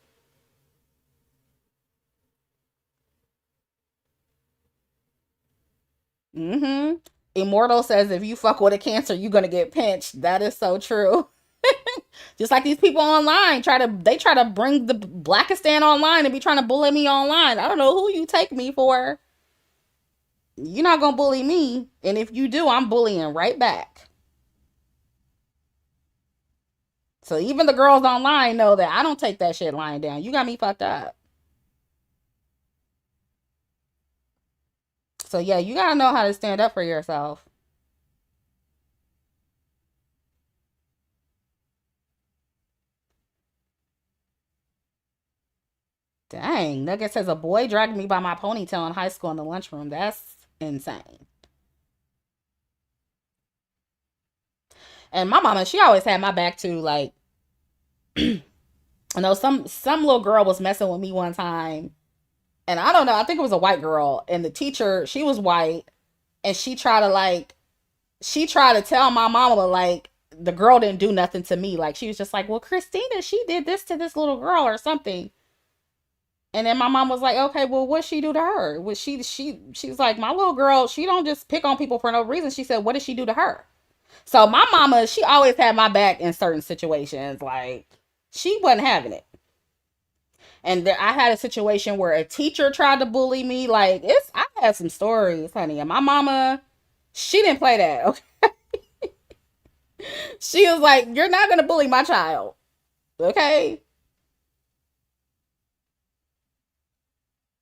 Mm-hmm. Immortal says if you fuck with a cancer, you're gonna get pinched. That is so true. Just like these people online try to bring the Blackistan online and be trying to bully me online. I don't know who you take me for. You're not gonna bully me. And if you do, I'm bullying right back. So even the girls online know that I don't take that shit lying down. You got me fucked up. So yeah, you gotta know how to stand up for yourself. Dang, Nugget says a boy dragged me by my ponytail in high school in the lunchroom. That's insane. And my mama, she always had my back too. Like, I know some little girl was messing with me one time, and I don't know. I think it was a white girl, and the teacher, she was white, and she tried to tell my mama like the girl didn't do nothing to me. Like she was just like, well, Christina, she did this to this little girl or something. And then my mom was like, okay, well, what she do to her? Was she's like, my little girl, she don't just pick on people for no reason. She said, what did she do to her? So my mama, she always had my back in certain situations. Like she wasn't having it. And there, I had a situation where a teacher tried to bully me. Like I had some stories, honey. And my mama, she didn't play that. Okay? She was like, you're not gonna bully my child, okay?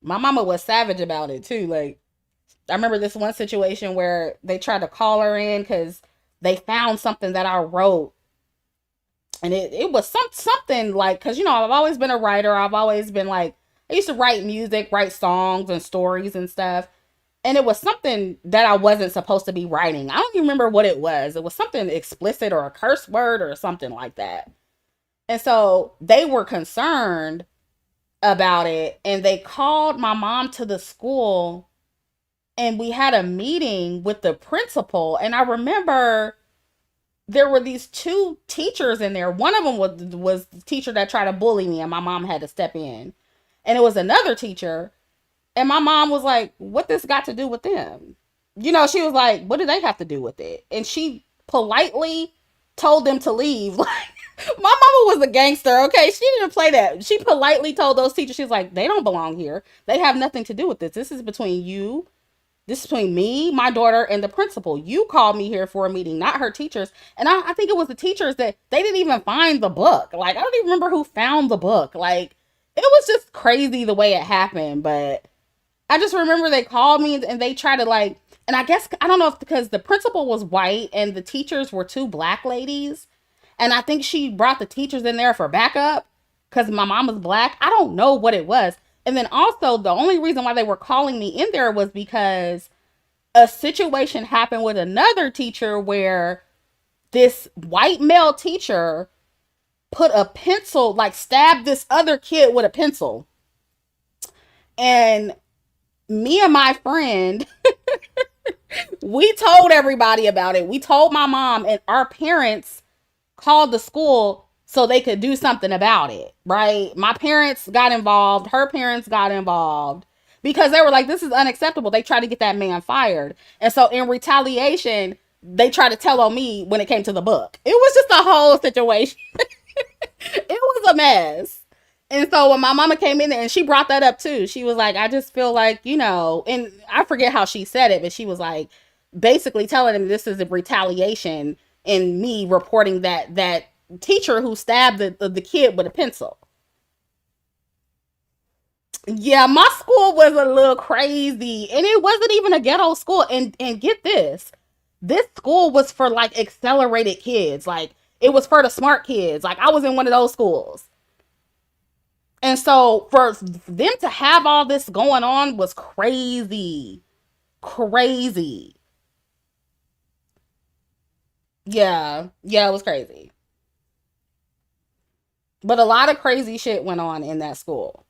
My mama was savage about it too. Like I remember this one situation where they tried to call her in because they found something that I wrote, and it was something like, because I've always been a writer. I've always been like, I used to write music, write songs and stories and stuff. And it was something that I wasn't supposed to be writing. I don't even remember what it was. It was something explicit or a curse word or something like that. And so they were concerned about it, and they called my mom to the school, and we had a meeting with the principal. And I remember there were these two teachers in there. One of them was the teacher that tried to bully me, and my mom had to step in. And it was another teacher, and my mom was like, what this got to do with them? She was like, what do they have to do with it? And she politely told them to leave. Like, my mama was a gangster, okay? She didn't play that. She politely told those teachers, she's like, they don't belong here. They have nothing to do with this. This is between you. This is between me, my daughter, and the principal. You called me here for a meeting, not her teachers. And I think it was the teachers that they didn't even find the book. Like, I don't even remember who found the book. Like, it was just crazy the way it happened. But I just remember they called me and they tried to like, and I guess, I don't know if because the principal was white and the teachers were two black ladies. And I think she brought the teachers in there for backup because my mom was black. I don't know what it was. And then also the only reason why they were calling me in there was because a situation happened with another teacher where this white male teacher put a pencil, like stabbed this other kid with a pencil. And me and my friend, we told everybody about it. We told my mom, and our parents called the school so they could do something about it, right? My parents got involved. Her parents got involved because they were like, this is unacceptable. They tried to get that man fired. And so in retaliation, they tried to tell on me when it came to the book. It was just a whole situation. It was a mess. And so when my mama came in there and she brought that up too, she was like, I just feel like, and I forget how she said it, but she was like, basically telling him this is a retaliation in me reporting that teacher who stabbed the kid with a pencil. Yeah, my school was a little crazy, and it wasn't even a ghetto school. And get this school was for like accelerated kids. Like it was for the smart kids. Like I was in one of those schools. And so for them to have all this going on was crazy. Crazy. Yeah. Yeah, it was crazy. But a lot of crazy shit went on in that school.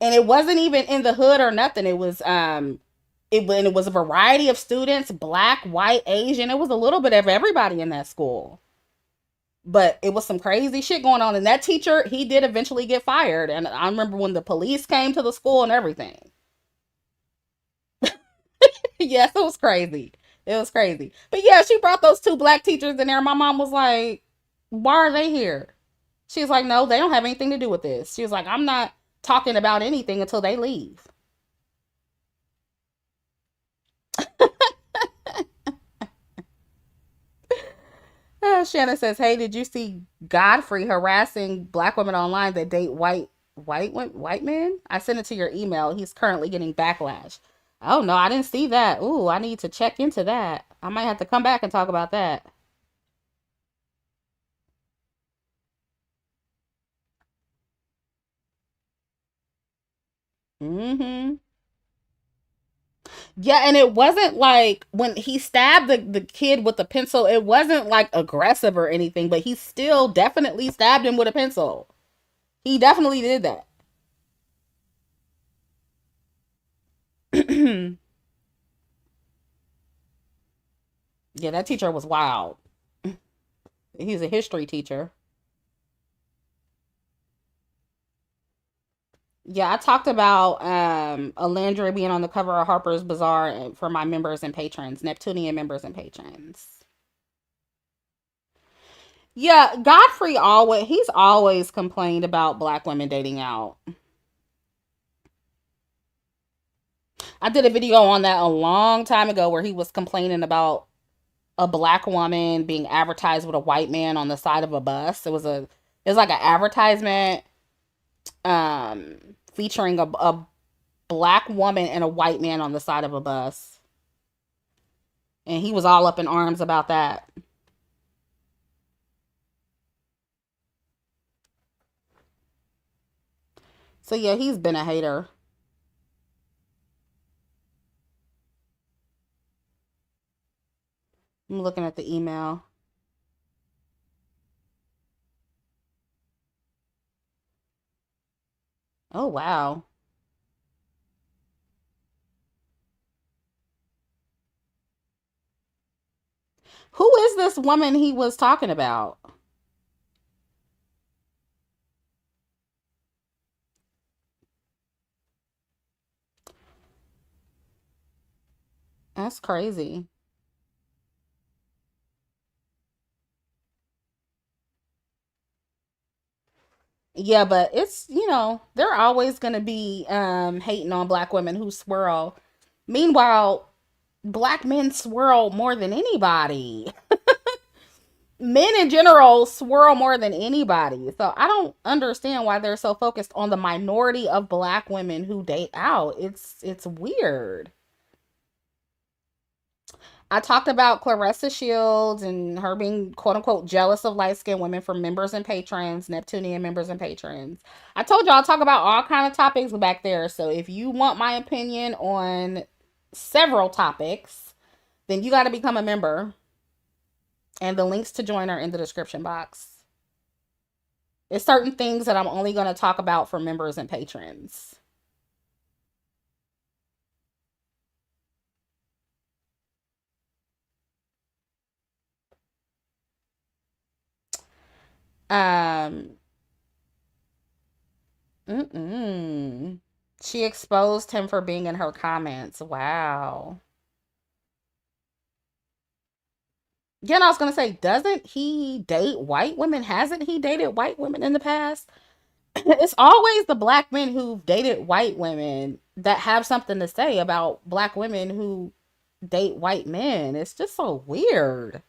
And it wasn't even in the hood or nothing. It was a variety of students, black, white, Asian. It was a little bit of everybody in that school. But it was some crazy shit going on. And that teacher, he did eventually get fired. And I remember when the police came to the school and everything. Yes, it was crazy. It was crazy. But yeah, she brought those two black teachers in there. My mom was like, why are they here? She was like, no, they don't have anything to do with this. She was like, I'm not talking about anything until they leave. Shannon says, "Hey, did you see Godfrey harassing black women online that date white men? I sent it to your email. He's currently getting backlash." Oh no, I didn't see that. Ooh, I need to check into that. I might have to come back and talk about that. Mm-hmm. Yeah, and it wasn't like when he stabbed the kid with the pencil, it wasn't like aggressive or anything, but he still definitely stabbed him with a pencil. He definitely did that. Yeah, that teacher was wild. He's a history teacher. Yeah, I talked about Alandra being on the cover of Harper's Bazaar for my members and patrons, Neptunian members and patrons. Yeah, Godfrey always he's always complained about black women dating out. I did a video on that a long time ago where he was complaining about a black woman being advertised with a white man on the side of a bus. It was like an advertisement featuring a black woman and a white man on the side of a bus. And he was all up in arms about that. So yeah, he's been a hater. I'm looking at the email. Oh wow. Who is this woman he was talking about? That's crazy. Yeah, but it's, they're always going to be hating on black women who swirl. Meanwhile, black men swirl more than anybody. Men in general swirl more than anybody. So I don't understand why they're so focused on the minority of black women who date out. It's weird. I talked about Clarissa Shields and her being quote unquote jealous of light skinned women for members and patrons, Neptunian members and patrons. I told you I'll talk about all kind of topics back there. So if you want my opinion on several topics, then you got to become a member. And the links to join are in the description box. It's certain things that I'm only going to talk about for members and patrons. Um, she exposed him for being in her comments. Wow. Yeah, and I was gonna say, doesn't he date white women? Hasn't he dated white women in the past? It's always the black men who've dated white women that have something to say about black women who date white men. It's just so weird.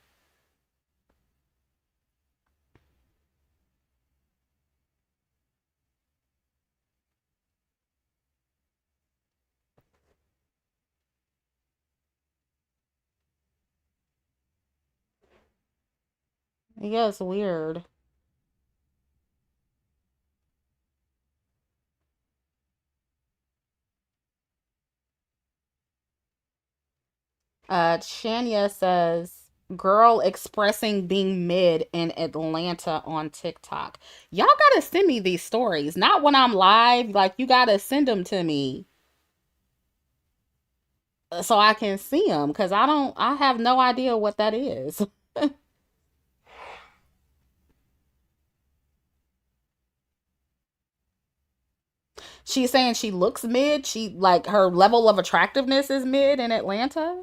Yeah, it's weird. Shania says, girl expressing being mid in Atlanta on TikTok. Y'all gotta send me these stories. Not when I'm live. Like, you gotta send them to me so I can see them because I have no idea what that is. She's saying she looks mid. She, like, her level of attractiveness is mid in Atlanta.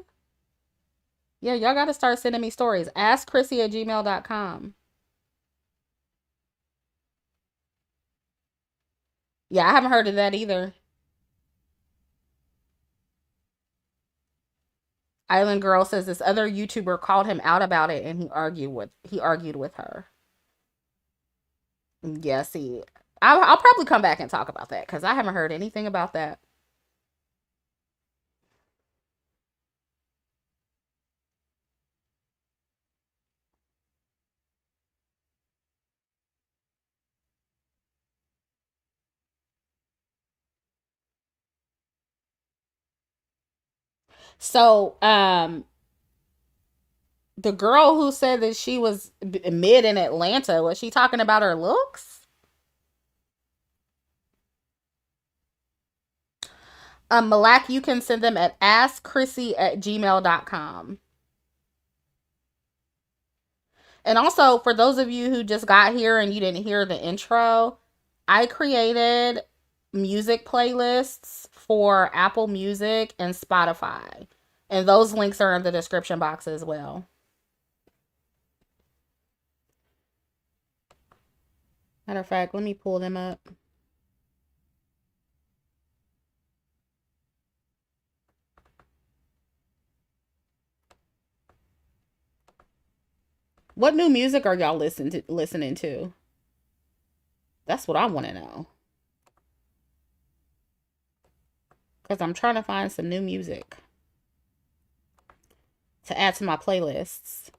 Yeah, y'all gotta start sending me stories. Ask Chrissie at gmail.com. Yeah, I haven't heard of that either. Island Girl says this other YouTuber called him out about it and he argued with her. Yeah, see, I'll probably come back and talk about that because I haven't heard anything about that. So, the girl who said that she was mid in Atlanta, was she talking about her looks? Malak, you can send them at askchrissie at gmail.com. And also, for those of you who just got here and you didn't hear the intro, I created music playlists for Apple Music and Spotify. And those links are in the description box as well. Matter of fact, let me pull them up. What new music are y'all listening to? That's what I want to know. Because I'm trying to find some new music to add to my playlists.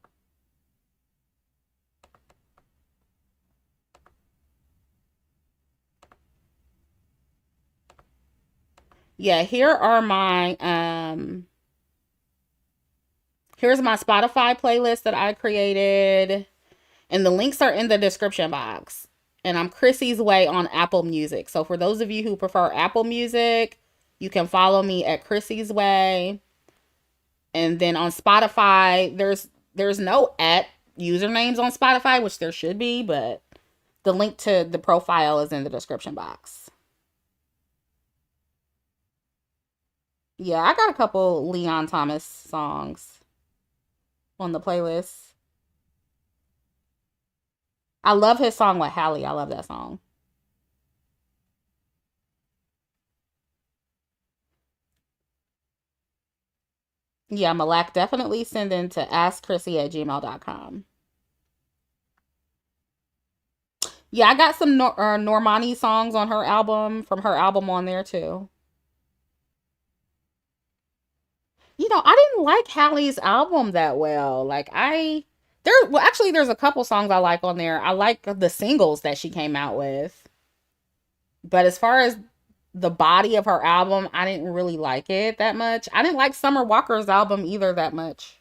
Yeah, here's my Spotify playlist that I created, and the links are in the description box. And I'm Chrissie's Way on Apple Music. So for those of you who prefer Apple Music, you can follow me at Chrissie's Way. And then on Spotify, there's no at usernames on Spotify, which there should be, but the link to the profile is in the description box. Yeah, I got a couple Leon Thomas songs on the playlist. I love his song with Hallie. I love that song. Yeah, Malak, definitely send in to askchrissie at gmail.com. Yeah, I got some Normani songs on her album, from her album on there too. I didn't like Hallie's album that well. There's a couple songs I like on there. I like the singles that she came out with. But as far as the body of her album, I didn't really like it that much. I didn't like Summer Walker's album either that much.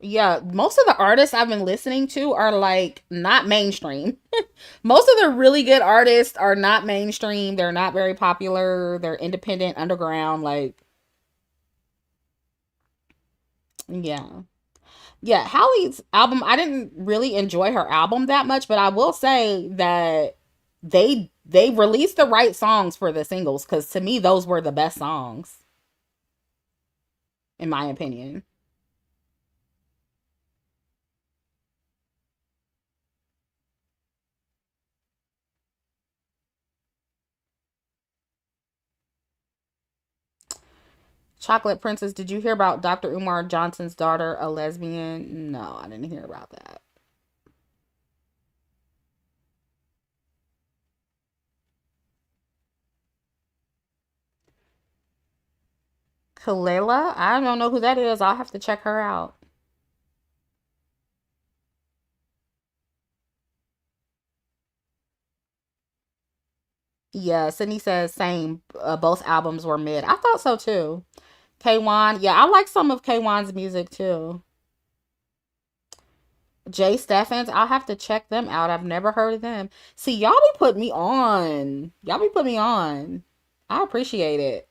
Yeah, most of the artists I've been listening to are like not mainstream. Most of the really good artists are not mainstream. They're not very popular. They're independent, underground. Like, yeah. Yeah, Hallie's album, I didn't really enjoy her album that much, but I will say that they released the right songs for the singles, because to me those were the best songs, in my opinion. Chocolate Princess, did you hear about Dr. Umar Johnson's daughter, a lesbian? No, I didn't hear about that. Kalela? I don't know who that is. I'll have to check her out. Yeah, Sydney says same. Both albums were mid. I thought so too. K1, yeah, I like some of K1's music too. Jay Steffens, I'll have to check them out. I've never heard of them. See, y'all be putting me on. Y'all be putting me on. I appreciate it.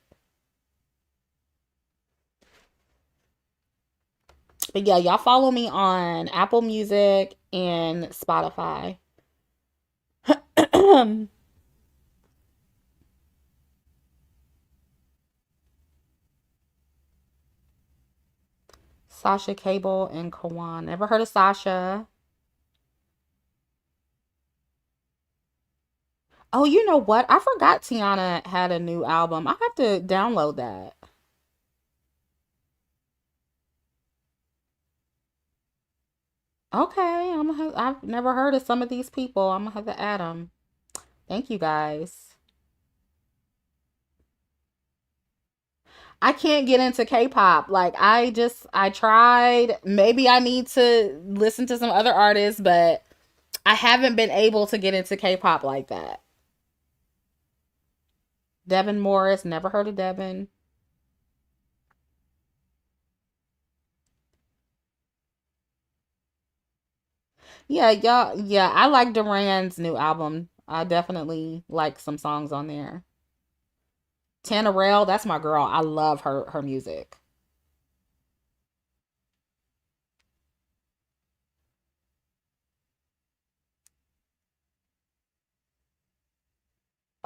But yeah, y'all follow me on Apple Music and Spotify. Sasha Cable and Kawan. Never heard of Sasha. Oh, you know what? I forgot Tiana had a new album. I have to download that. Okay, I've never heard of some of these people. I'm gonna have to add them. Thank you guys. I can't get into K-pop. Like I tried. Maybe I need to listen to some other artists, but I haven't been able to get into K-pop like that. Devin Morris, never heard of Devin. Yeah, y'all. Yeah, I like Duran's new album. I definitely like some songs on there. Tana Rail, that's my girl. I love her music.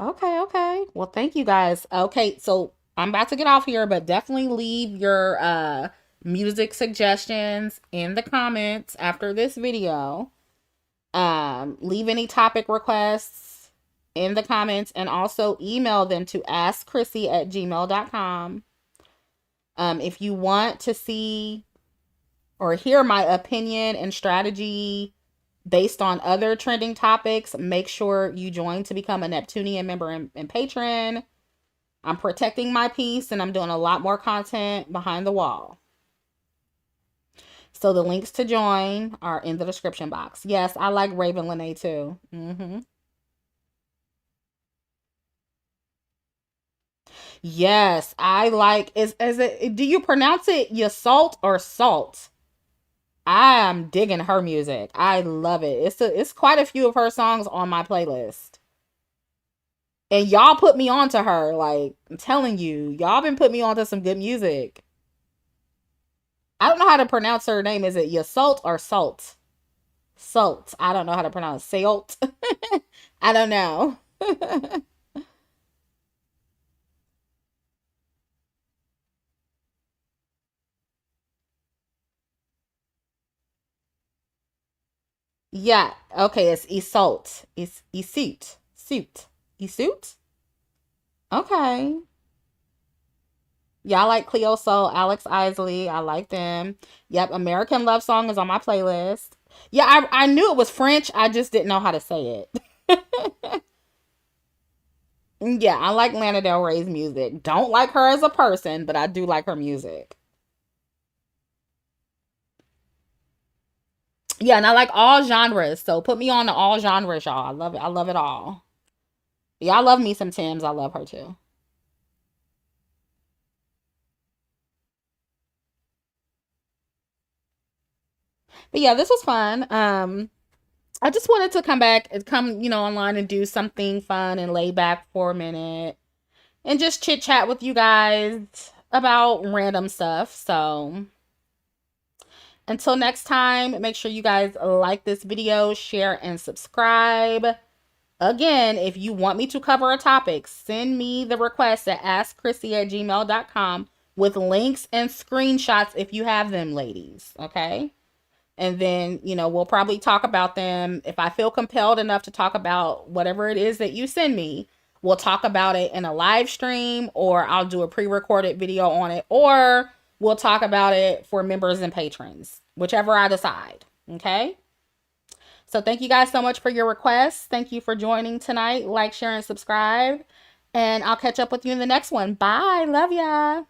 Okay, okay. Well, thank you guys. Okay, so I'm about to get off here, but definitely leave your music suggestions in the comments after this video. Leave any topic requests in the comments and also email them to askchrissy@gmail.com. If you want to see or hear my opinion and strategy based on other trending topics, make sure you join to become a Neptunian member and patron. I'm protecting my peace and I'm doing a lot more content behind the wall. So the links to join are in the description box. Yes, I like Raven Lene too. Yes, I like is it do you pronounce it Yasalt or Salt? I am digging her music. I love it. It's quite a few of her songs on my playlist. And y'all put me onto her. Like, I'm telling you, y'all been putting me onto some good music. I don't know how to pronounce her name. Is it Yasalt or Salt? Salt. I don't know how to pronounce Salt. I don't know. Yeah. Okay, it's Isolt. It's Isut. Suit. Isut? Okay. Yeah, I like Cleo Soul, Alex Isley. I like them. Yep, American Love Song is on my playlist. Yeah, I knew it was French. I just didn't know how to say it. Yeah, I like Lana Del Rey's music. Don't like her as a person, but I do like her music. Yeah, and I like all genres. So put me on to all genres, y'all. I love it. I love it all. Yeah, I love me some Tim's. I love her too. But yeah, this was fun. I just wanted to come back and come, online and do something fun and lay back for a minute and just chit chat with you guys about random stuff. So until next time, make sure you guys like this video, share, and subscribe. Again, if you want me to cover a topic, send me the request at askchrissy@gmail.com with links and screenshots if you have them, ladies. Okay? And then, we'll probably talk about them. If I feel compelled enough to talk about whatever it is that you send me, we'll talk about it in a live stream, or I'll do a pre-recorded video on it, or we'll talk about it for members and patrons, whichever I decide. Okay? So thank you guys so much for your requests. Thank you for joining tonight. Like, share, and subscribe. And I'll catch up with you in the next one. Bye. Love ya.